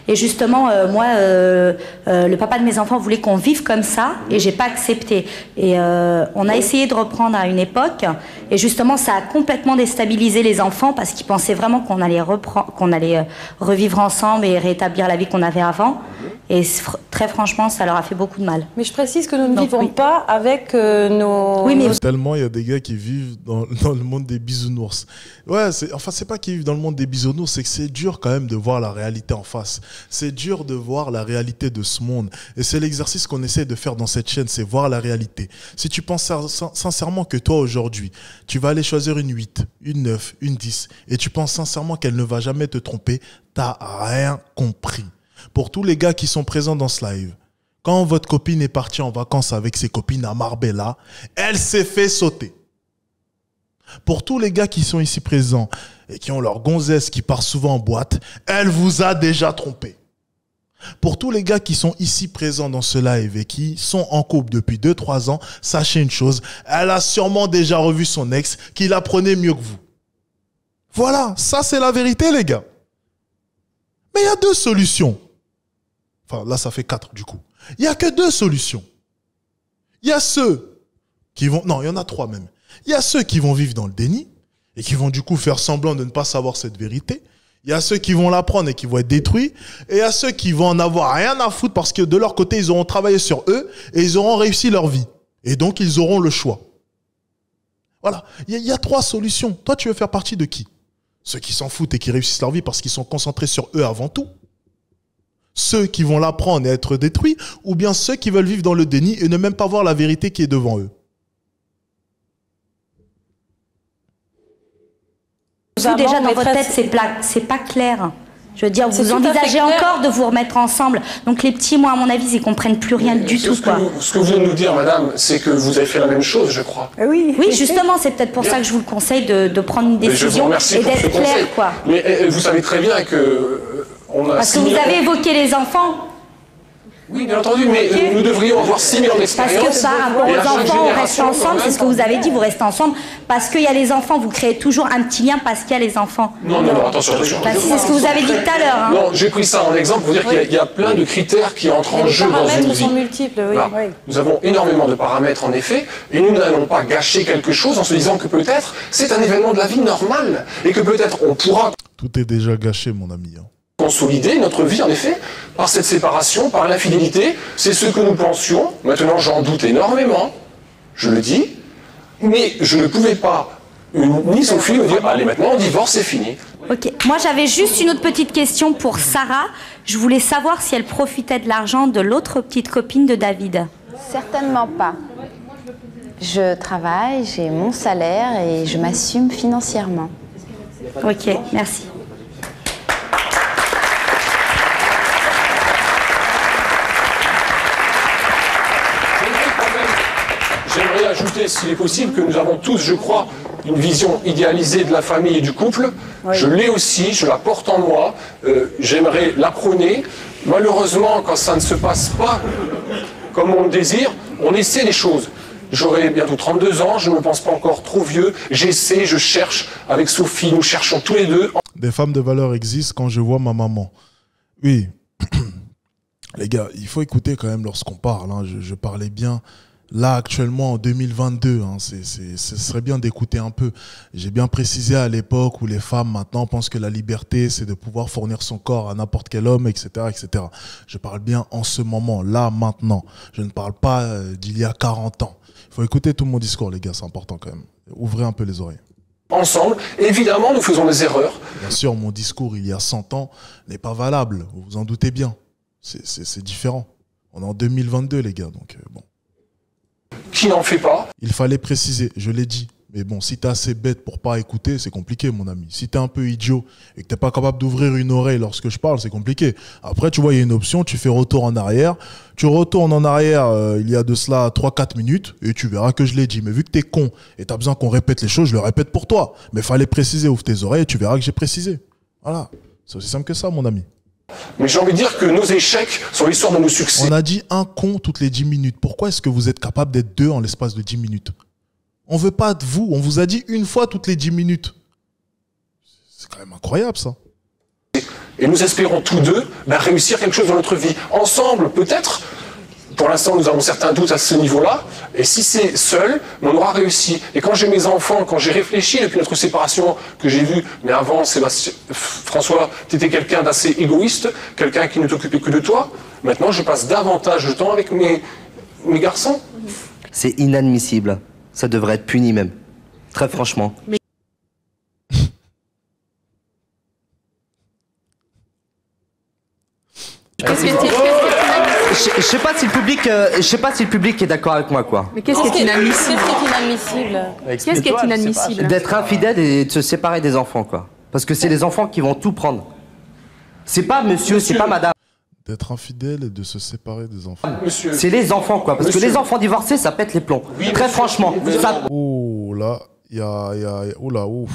Et justement, moi, le papa de mes enfants voulait qu'on vive comme ça, et j'ai pas accepté. Et on a essayé de reprendre à une époque, et justement, ça a complètement déstabilisé les enfants, parce qu'ils pensaient vraiment qu'on allait revivre ensemble et rétablir la vie qu'on avait avant. Et très franchement, ça leur a fait beaucoup de mal. Mais je précise que nous ne vivons pas avec nos... Oui, mais... Tellement il y a des gars qui vivent dans le monde des bisounours. Ouais, c'est pas qu'ils vivent dans le monde des bisounours, c'est que c'est dur quand même de voir la réalité en face. C'est dur de voir la réalité de ce monde. Et c'est l'exercice qu'on essaie de faire dans cette chaîne, c'est voir la réalité. Si tu penses sincèrement que toi, aujourd'hui, tu vas aller choisir une 8, une 9, une 10, et tu penses sincèrement qu'elle ne va jamais te tromper, t'as rien compris. Pour tous les gars qui sont présents dans ce live, quand votre copine est partie en vacances avec ses copines à Marbella, elle s'est fait sauter. Pour tous les gars qui sont ici présents et qui ont leur gonzesse qui part souvent en boîte, elle vous a déjà trompé. Pour tous les gars qui sont ici présents dans ce live et qui sont en couple depuis 2-3 ans, sachez une chose, elle a sûrement déjà revu son ex qui la prenait mieux que vous. Voilà, ça c'est la vérité les gars. Mais il y a 2 solutions. Enfin, là, ça fait 4 du coup. Il n'y a que 2 solutions. Il y a ceux qui vont... Non, il y en a 3 même. Il y a ceux qui vont vivre dans le déni et qui vont du coup faire semblant de ne pas savoir cette vérité. Il y a ceux qui vont l'apprendre et qui vont être détruits. Et il y a ceux qui vont en avoir rien à foutre parce que de leur côté, ils auront travaillé sur eux et ils auront réussi leur vie. Et donc, ils auront le choix. Voilà. Il y a 3 solutions. Toi, tu veux faire partie de qui? Ceux qui s'en foutent et qui réussissent leur vie parce qu'ils sont concentrés sur eux avant tout. Ceux qui vont l'apprendre et être détruits, ou bien ceux qui veulent vivre dans le déni et ne même pas voir la vérité qui est devant eux. Vous, déjà, dans votre tête, c'est pas clair. Je veux dire, vous envisagez encore de vous remettre ensemble. Donc les petits, moi, à mon avis, ils comprennent plus rien du tout. Ce que vous venez de nous dire, madame, c'est que vous avez fait la même chose, je crois. Oui, justement, c'est peut-être pour ça que je vous le conseille de prendre une décision et d'être clair, quoi. Mais vous savez très bien que... Parce que vous avez évoqué les enfants. Oui, bien entendu, mais nous devrions avoir 6 000 ans d'expérience. Parce que par rapport aux enfants, on reste ensemble, c'est ce que vous avez dit, vous restez ensemble. Parce qu'il y a les enfants, vous créez toujours un petit lien parce qu'il y a les enfants. Non, attention. C'est ce que vous avez dit tout à l'heure. Hein. Non, j'ai pris ça en exemple pour dire qu'il y a plein de critères qui entrent en jeu dans une vie. Les paramètres sont multiples, oui. Là, nous avons énormément de paramètres en effet, et nous n'allons pas gâcher quelque chose en se disant que peut-être c'est un événement de la vie normale, et que peut-être on pourra... Tout est déjà gâché, mon ami. Consolider notre vie, en effet, par cette séparation, par l'infidélité. C'est ce que nous pensions. Maintenant, j'en doute énormément, je le dis, mais je ne pouvais pas, ni Sophie, me dire, allez, maintenant, on divorce, c'est fini. Ok, moi j'avais juste une autre petite question pour Sarah. Je voulais savoir si elle profitait de l'argent de l'autre petite copine de David. Certainement pas. Je travaille, j'ai mon salaire et je m'assume financièrement. Ok, merci. J'aimerais ajouter, s'il est possible, que nous avons tous, je crois, une vision idéalisée de la famille et du couple. Oui. Je l'ai aussi, je la porte en moi. J'aimerais la prôner. Malheureusement, quand ça ne se passe pas comme on le désire, on essaie les choses. J'aurai bientôt 32 ans, je ne me pense pas encore trop vieux. J'essaie, je cherche. Avec Sophie, nous cherchons tous les deux. Des femmes de valeur existent quand je vois ma maman. Oui. Les gars, il faut écouter quand même lorsqu'on parle. Hein. Je parlais bien... Là, actuellement, en 2022, hein, ce serait bien d'écouter un peu. J'ai bien précisé à l'époque où les femmes, maintenant, pensent que la liberté, c'est de pouvoir fournir son corps à n'importe quel homme, etc., etc. Je parle bien en ce moment, là, maintenant. Je ne parle pas d'il y a 40 ans. Il faut écouter tout mon discours, les gars, c'est important quand même. Ouvrez un peu les oreilles. Ensemble, évidemment, nous faisons des erreurs. Bien sûr, mon discours, il y a 100 ans, n'est pas valable. Vous vous en doutez bien. C'est différent. On est en 2022, les gars, donc bon. Qui n'en fait pas. Il fallait préciser, je l'ai dit. Mais bon, si t'es assez bête pour pas écouter, c'est compliqué, mon ami. Si t'es un peu idiot et que t'es pas capable d'ouvrir une oreille lorsque je parle, c'est compliqué. Après, tu vois, il y a une option, tu fais retour en arrière. Tu retournes en arrière, il y a de cela 3-4 minutes, et tu verras que je l'ai dit. Mais vu que t'es con et t'as besoin qu'on répète les choses, je le répète pour toi. Mais fallait préciser, ouvre tes oreilles et tu verras que j'ai précisé. Voilà. C'est aussi simple que ça, mon ami. Mais j'ai envie de dire que nos échecs sont l'histoire de nos succès. On a dit un con toutes les 10 minutes. Pourquoi est-ce que vous êtes capable d'être deux en l'espace de 10 minutes? On veut pas de vous. On vous a dit une fois toutes les 10 minutes. C'est quand même incroyable, ça. Et nous espérons tous deux réussir quelque chose dans notre vie. Ensemble, peut-être. Pour l'instant, nous avons certains doutes à ce niveau-là. Et si c'est seul, on aura réussi. Et quand j'ai mes enfants, quand j'ai réfléchi depuis notre séparation, que j'ai vu, mais avant, François, tu étais quelqu'un d'assez égoïste, quelqu'un qui ne t'occupait que de toi. Maintenant, je passe davantage de temps avec mes garçons. C'est inadmissible. Ça devrait être puni même. Très franchement. Mais... Je sais pas si le public est d'accord avec moi, quoi. Mais qu'est-ce qui est inadmissible? Qu'est-ce qui est inadmissible? D'être infidèle et de se séparer des enfants, quoi. Parce que c'est les enfants qui vont tout prendre. C'est pas monsieur, c'est pas madame. D'être infidèle et de se séparer des enfants. C'est les enfants, quoi. Parce que les enfants divorcés, ça pète les plombs. Oui, très franchement. Ça... Oh là, oh là, ouf.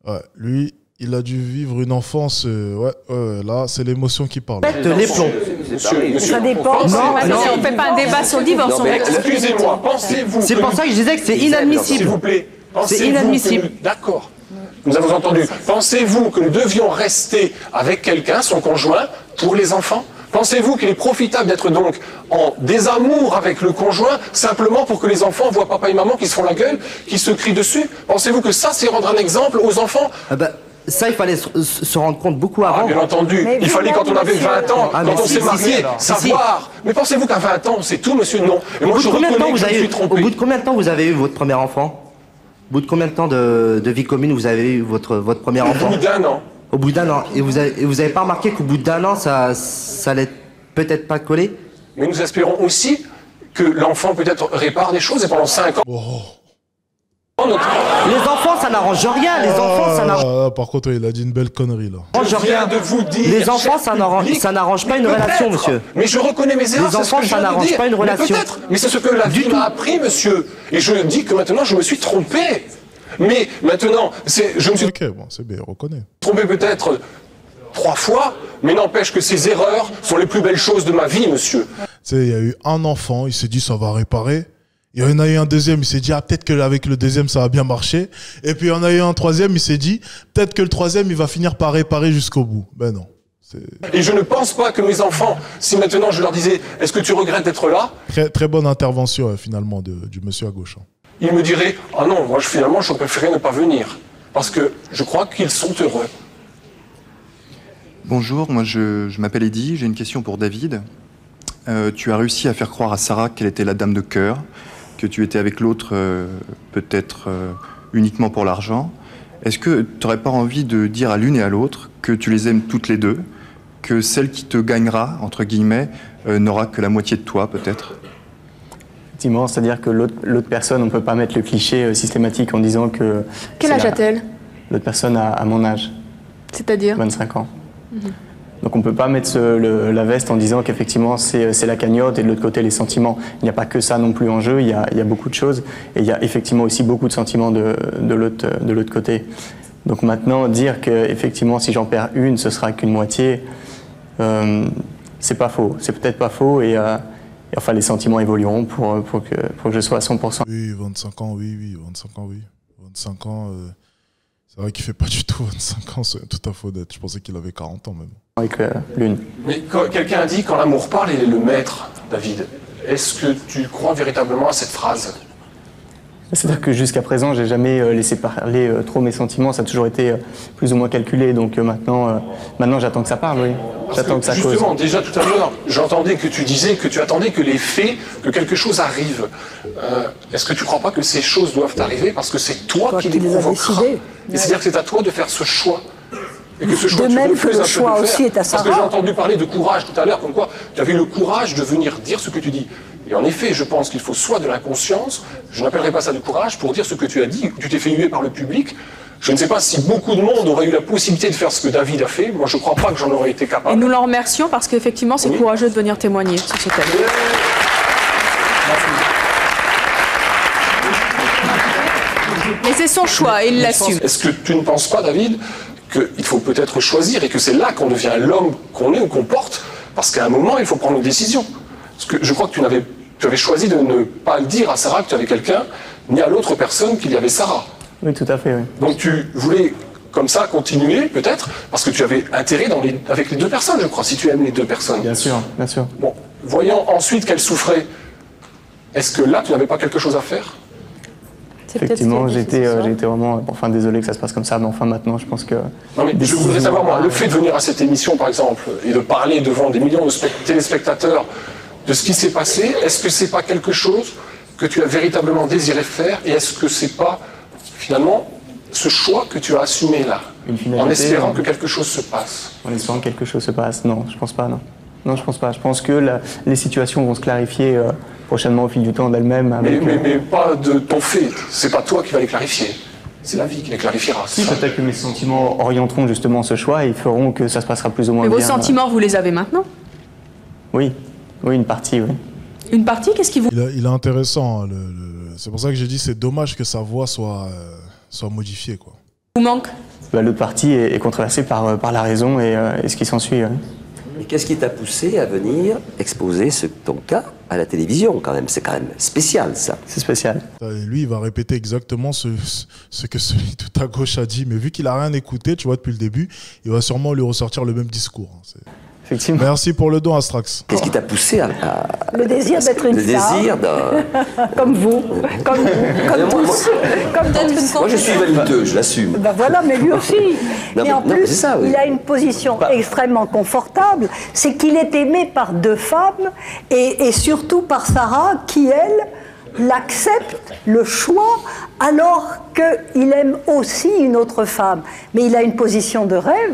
Ouais, lui, il a dû vivre une enfance. Là, c'est l'émotion qui parle. Pète les plombs. Ça dépend. Non, on fait pas un débat sur le divorce. Excusez-moi, pensez-vous. C'est pour ça que je disais que c'est inadmissible. S'il vous plaît. C'est inadmissible. D'accord. Nous avons entendu. Pensez-vous que nous devions rester avec quelqu'un, son conjoint, pour les enfants? Pensez-vous qu'il est profitable d'être donc en désamour avec le conjoint, simplement pour que les enfants voient papa et maman qui se font la gueule, qui se crient dessus? Pensez-vous que ça, c'est rendre un exemple aux enfants? Ça, il fallait se rendre compte beaucoup avant. Bien entendu. Il fallait, quand on avait 20 ans, quand on s'est marié, savoir. Mais pensez-vous qu'à 20 ans, c'est tout, monsieur? Non. Et moi, je reconnais que je me suis trompé. Au bout de combien de temps vous avez eu votre premier enfant? Au bout de combien de temps de vie commune vous avez eu votre premier enfant? Au bout d'1 an. Au bout d'1 an. Et vous avez pas remarqué qu'au bout d'1 an, ça allait peut-être pas coller? Mais nous espérons aussi que l'enfant peut-être répare des choses et pendant 5 ans... Les enfants, ça n'arrange rien. Les enfants, ça n'arrange... Par contre, il a dit une belle connerie, là. Je viens de vous dire... Les enfants, ça n'arrange pas une relation, monsieur. Mais je reconnais mes erreurs, les enfants, ça n'arrange pas une relation. Mais c'est ce que la vie m'a appris, monsieur. Et je dis que maintenant, je me suis trompé. Mais maintenant, je me suis... Ok, bon, c'est bien, reconnais. Trompé peut-être 3 fois, mais n'empêche que ces erreurs sont les plus belles choses de ma vie, monsieur. Tu sais, il y a eu un enfant, il s'est dit ça va réparer. Il y en a eu un deuxième, il s'est dit peut-être qu'avec le deuxième ça va bien marcher. Et puis il y en a eu un troisième, il s'est dit peut-être que le troisième il va finir par réparer jusqu'au bout. Ben non. Et je ne pense pas que mes enfants, si maintenant je leur disais est-ce que tu regrettes d'être là? Très bonne intervention finalement du monsieur à gauche. Ils me diraient ah non, moi finalement je préférais ne pas venir. Parce que je crois qu'ils sont heureux. Bonjour, moi je m'appelle Eddy, j'ai une question pour David. Tu as réussi à faire croire à Sarah qu'elle était la dame de cœur, que tu étais avec l'autre peut-être uniquement pour l'argent. Est-ce que tu n'aurais pas envie de dire à l'une et à l'autre que tu les aimes toutes les deux, que celle qui te gagnera, entre guillemets, n'aura que la moitié de toi peut-être? Effectivement, c'est-à-dire que l'autre personne, on ne peut pas mettre le cliché systématique en disant que... Quel âge a-t-elle? L'autre personne a mon âge. C'est-à-dire 25 ans. Donc on ne peut pas mettre la veste en disant qu'effectivement c'est la cagnotte et de l'autre côté les sentiments. Il n'y a pas que ça non plus en jeu, il y a beaucoup de choses et il y a effectivement aussi beaucoup de sentiments de l'autre côté. Donc maintenant dire qu'effectivement si j'en perds une ce sera qu'une moitié, c'est pas faux, c'est peut-être pas faux et enfin les sentiments évolueront pour que je sois à 100%. Oui, 25 ans, oui, 25 ans, oui. 25 ans, c'est vrai qu'il fait pas du tout 25 ans, c'est tout à fait honnête. Je pensais qu'il avait 40 ans même. Avec l'une. Mais quelqu'un a dit quand l'amour parle, il est le maître, David. Est-ce que tu crois véritablement à cette phrase? C'est-à-dire que jusqu'à présent, j'ai jamais laissé parler trop mes sentiments, ça a toujours été plus ou moins calculé, donc maintenant j'attends que ça parle, oui. J'attends que ça cause. Justement, déjà tout à l'heure, j'entendais que tu disais que tu attendais que les faits, que quelque chose arrive. Est-ce que tu ne crois pas que ces choses doivent arriver parce que c'est toi qui les provoqueras? Et c'est-à-dire que c'est à toi de faire ce choix. Et que ce choix, De tu même que refuses le un peu choix de le aussi faire, est à parce que Sarah. j'ai entendu parler de courage tout à l'heure, parce que j'ai entendu parler de courage tout à l'heure, comme quoi tu avais le courage de venir dire ce que tu dis. Et en effet, je pense qu'il faut soit de l'inconscience, je n'appellerai pas ça du courage, pour dire ce que tu as dit, tu t'es fait huer par le public. Je ne sais pas si beaucoup de monde aurait eu la possibilité de faire ce que David a fait. Moi, je ne crois pas que j'en aurais été capable. Et nous l'en remercions parce qu'effectivement, c'est courageux de venir témoigner sur ce thème. Mais c'est son choix et il l'assume. Est-ce que tu ne penses pas, David, qu'il faut peut-être choisir et que c'est là qu'on devient l'homme qu'on est ou qu'on porte? Parce qu'à un moment, il faut prendre une décision. Parce que je crois que tu avais choisi de ne pas dire à Sarah que tu avais quelqu'un, ni à l'autre personne qu'il y avait Sarah. Oui, tout à fait, oui. Donc tu voulais, comme ça, continuer, peut-être, parce que tu avais intérêt avec les deux personnes, je crois, si tu aimes les deux personnes. Bien sûr, bien sûr. Bon, voyant ensuite qu'elle souffrait, est-ce que là, tu n'avais pas quelque chose à faire? Effectivement, j'étais vraiment... Enfin, désolé que ça se passe comme ça, mais enfin, maintenant, je pense que... Non, mais je voudrais savoir, moi, le fait de venir à cette émission, par exemple, et de parler devant des millions de téléspectateurs de ce qui s'est passé, est-ce que c'est pas quelque chose que tu as véritablement désiré faire, et est-ce que c'est pas, finalement, ce choix que tu as assumé là, en espérant que quelque chose se passe? En espérant que quelque chose se passe, non, je pense pas, non. Non, je pense pas. Je pense que les situations vont se clarifier prochainement au fil du temps d'elles-mêmes. Mais pas de ton fait. C'est pas toi qui vas les clarifier. C'est la vie qui les clarifiera. Si, peut-être que mes sentiments orienteront justement ce choix et feront que ça se passera plus ou moins Mais bien. vos sentiments, vous les avez maintenant? Oui, oui, une partie, oui. Une partie, qu'est-ce qui vous... Il est intéressant. Hein, c'est pour ça que j'ai dit c'est dommage que sa voix soit modifiée, quoi. Vous manque? L'autre partie est controversée par la raison et ce qui s'ensuit. Oui. Mais qu'est-ce qui t'a poussé à venir exposer ton cas à la télévision quand même? C'est quand même spécial, ça. C'est spécial. Et lui, il va répéter exactement ce que celui tout à gauche a dit. Mais vu qu'il a rien écouté, tu vois, depuis le début, il va sûrement lui ressortir le même discours. Effectivement. Merci pour le don, Astrax. Qu'est-ce qui t'a poussé à... Le désir d'être une star. Le désir comme vous, comme tous. Comme d'être une Moi, je suis vaniteux, je l'assume. Ben voilà, mais lui aussi. Non, mais en plus, ça, oui. il a une position extrêmement confortable. C'est qu'il est aimé par deux femmes et surtout par Sarah, qui, elle, l'accepte le choix alors qu'il aime aussi une autre femme. Mais il a une position de rêve.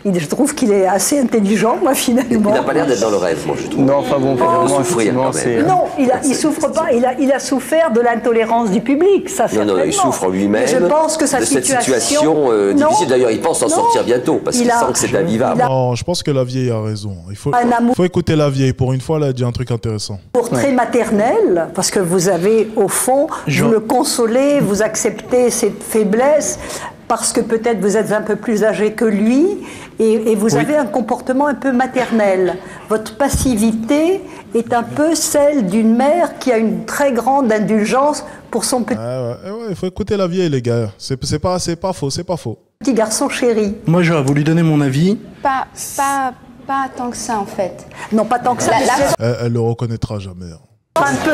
Je trouve qu'il est assez intelligent, moi, finalement. Il n'a pas l'air d'être dans le rêve, moi, je trouve. Non, enfin bon, il souffrir quand même. Non, il souffre pas. Il a souffert de l'intolérance du public, ça certainement. Non, il souffre en lui-même. Je pense que de cette situation difficile. D'ailleurs, il pense s'en sortir bientôt parce qu'il sent que c'est invivable. Non, je pense que la vieille a raison. Il faut écouter la vieille. Pour une fois, elle a dit un truc intéressant. Pour très maternel, parce que vous avez, au fond, vous le consolez, vous acceptez ses faiblesses, parce que peut-être vous êtes un peu plus âgé que lui, et vous avez un comportement un peu maternel. Votre passivité est un peu celle d'une mère qui a une très grande indulgence pour son petit... il faut écouter la vieille, les gars. C'est pas faux, c'est pas faux. Petit garçon chéri. Moi, j'aurais voulu donner mon avis. Pas tant que ça, en fait. Non, pas tant que ça. Elle le reconnaîtra jamais. Un peu.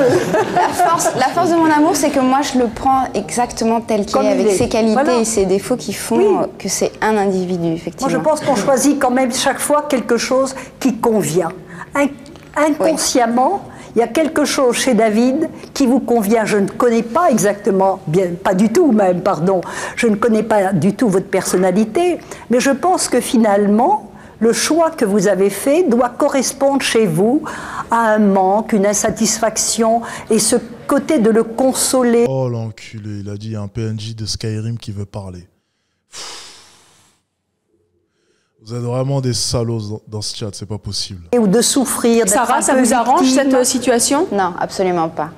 La force de mon amour, c'est que moi, je le prends exactement tel qu'il est, avec ses qualités et ses défauts qui font que c'est un individu, effectivement. Moi, je pense qu'on choisit quand même chaque fois quelque chose qui convient. Inconsciemment, il y a quelque chose chez David qui vous convient. Je ne connais pas exactement, pas du tout même, pardon, je ne connais pas du tout votre personnalité, mais je pense que finalement, le choix que vous avez fait doit correspondre chez vous à un manque, une insatisfaction, et ce côté de le consoler. Oh l'enculé, il a dit il y a un PNJ de Skyrim qui veut parler. Vous êtes vraiment des salauds dans ce chat, c'est pas possible. Ou de souffrir. Sarah, ça vous arrange cette situation? Non, absolument pas.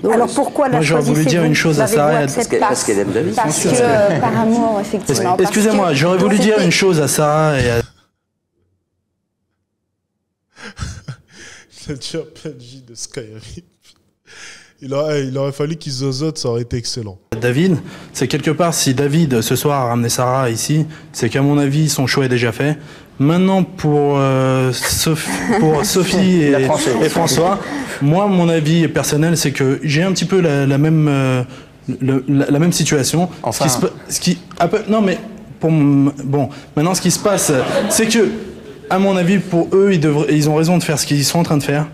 Alors pourquoi la choisissez-vous? Moi, j'aurais voulu dire une chose à Sarah. Parce qu'elle aime David. Parce que par amour, effectivement. Excusez-moi, j'aurais voulu dire une chose à Sarah et à... C'est déjà PNJ de Skyrim. Il aurait fallu qu'il zozote, ça aurait été excellent. David, c'est quelque part, si David, ce soir, a ramené Sarah ici, c'est qu'à mon avis, son choix est déjà fait. Maintenant, pour Sophie et François, moi, mon avis personnel, c'est que j'ai un petit peu la même situation. Enfin. Non, mais bon, maintenant, ce qui se passe, c'est que, à mon avis, pour eux, ils ont raison de faire ce qu'ils sont en train de faire.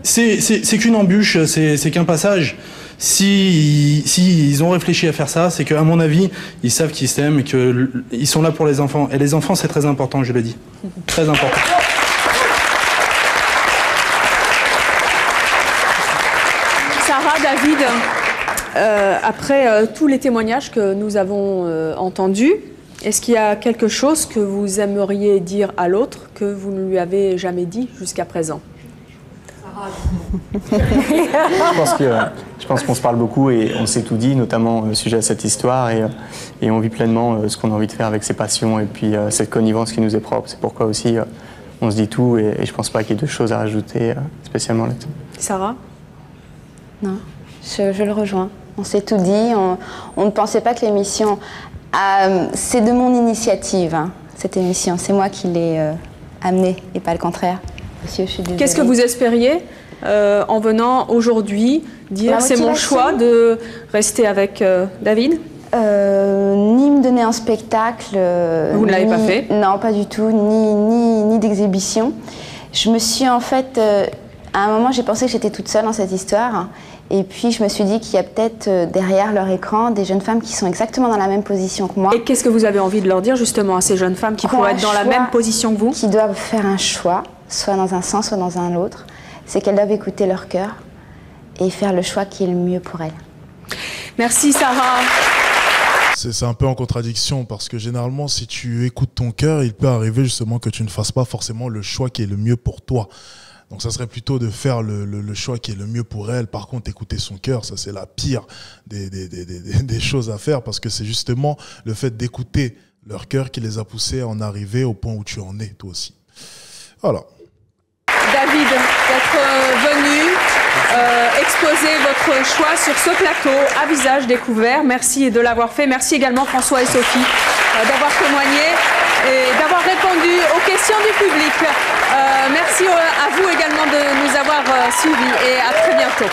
C'est qu'une embûche, c'est qu'un passage. Si ils ont réfléchi à faire ça, c'est qu'à mon avis, ils savent qu'ils s'aiment et qu'ils sont là pour les enfants. Et les enfants, c'est très important, je le dis. Très important. Sarah, David, après tous les témoignages que nous avons entendus, est-ce qu'il y a quelque chose que vous aimeriez dire à l'autre que vous ne lui avez jamais dit jusqu'à présent? Je pense qu'on se parle beaucoup et on s'est tout dit, notamment au sujet de cette histoire, et on vit pleinement ce qu'on a envie de faire avec ses passions et puis cette connivence qui nous est propre. C'est pourquoi aussi on se dit tout et je pense pas qu'il y ait de choses à rajouter spécialement là-dessus. Sarah? Non, je le rejoins. On s'est tout dit, on ne pensait pas que l'émission... c'est de mon initiative, hein, cette émission. C'est moi qui l'ai amenée et pas le contraire. Monsieur, je suis désolée. Qu'est-ce que vous espériez en venant aujourd'hui dire c'est mon choix de rester avec David? Ni me donner un spectacle. Vous ne l'avez pas fait? Non, pas du tout, ni d'exhibition. Je me suis en fait... à un moment, j'ai pensé que j'étais toute seule dans cette histoire. Et puis, je me suis dit qu'il y a peut-être derrière leur écran des jeunes femmes qui sont exactement dans la même position que moi. Et qu'est-ce que vous avez envie de leur dire justement à ces jeunes femmes qui pourraient être dans la même position que vous? Qui doivent faire un choix, soit dans un sens, soit dans un autre. C'est qu'elles doivent écouter leur cœur et faire le choix qui est le mieux pour elles. Merci Sarah. C'est un peu en contradiction parce que généralement, si tu écoutes ton cœur, il peut arriver justement que tu ne fasses pas forcément le choix qui est le mieux pour toi. Donc ça serait plutôt de faire le choix qui est le mieux pour elle. Par contre, écouter son cœur, ça c'est la pire des choses à faire parce que c'est justement le fait d'écouter leur cœur qui les a poussés à en arriver au point où tu en es, toi aussi. Voilà. David, d'être venu exposer votre choix sur ce plateau à visage découvert. Merci de l'avoir fait. Merci également François et Sophie d'avoir témoigné et d'avoir répondu aux questions du public. Merci à vous également de nous avoir suivis et à très bientôt.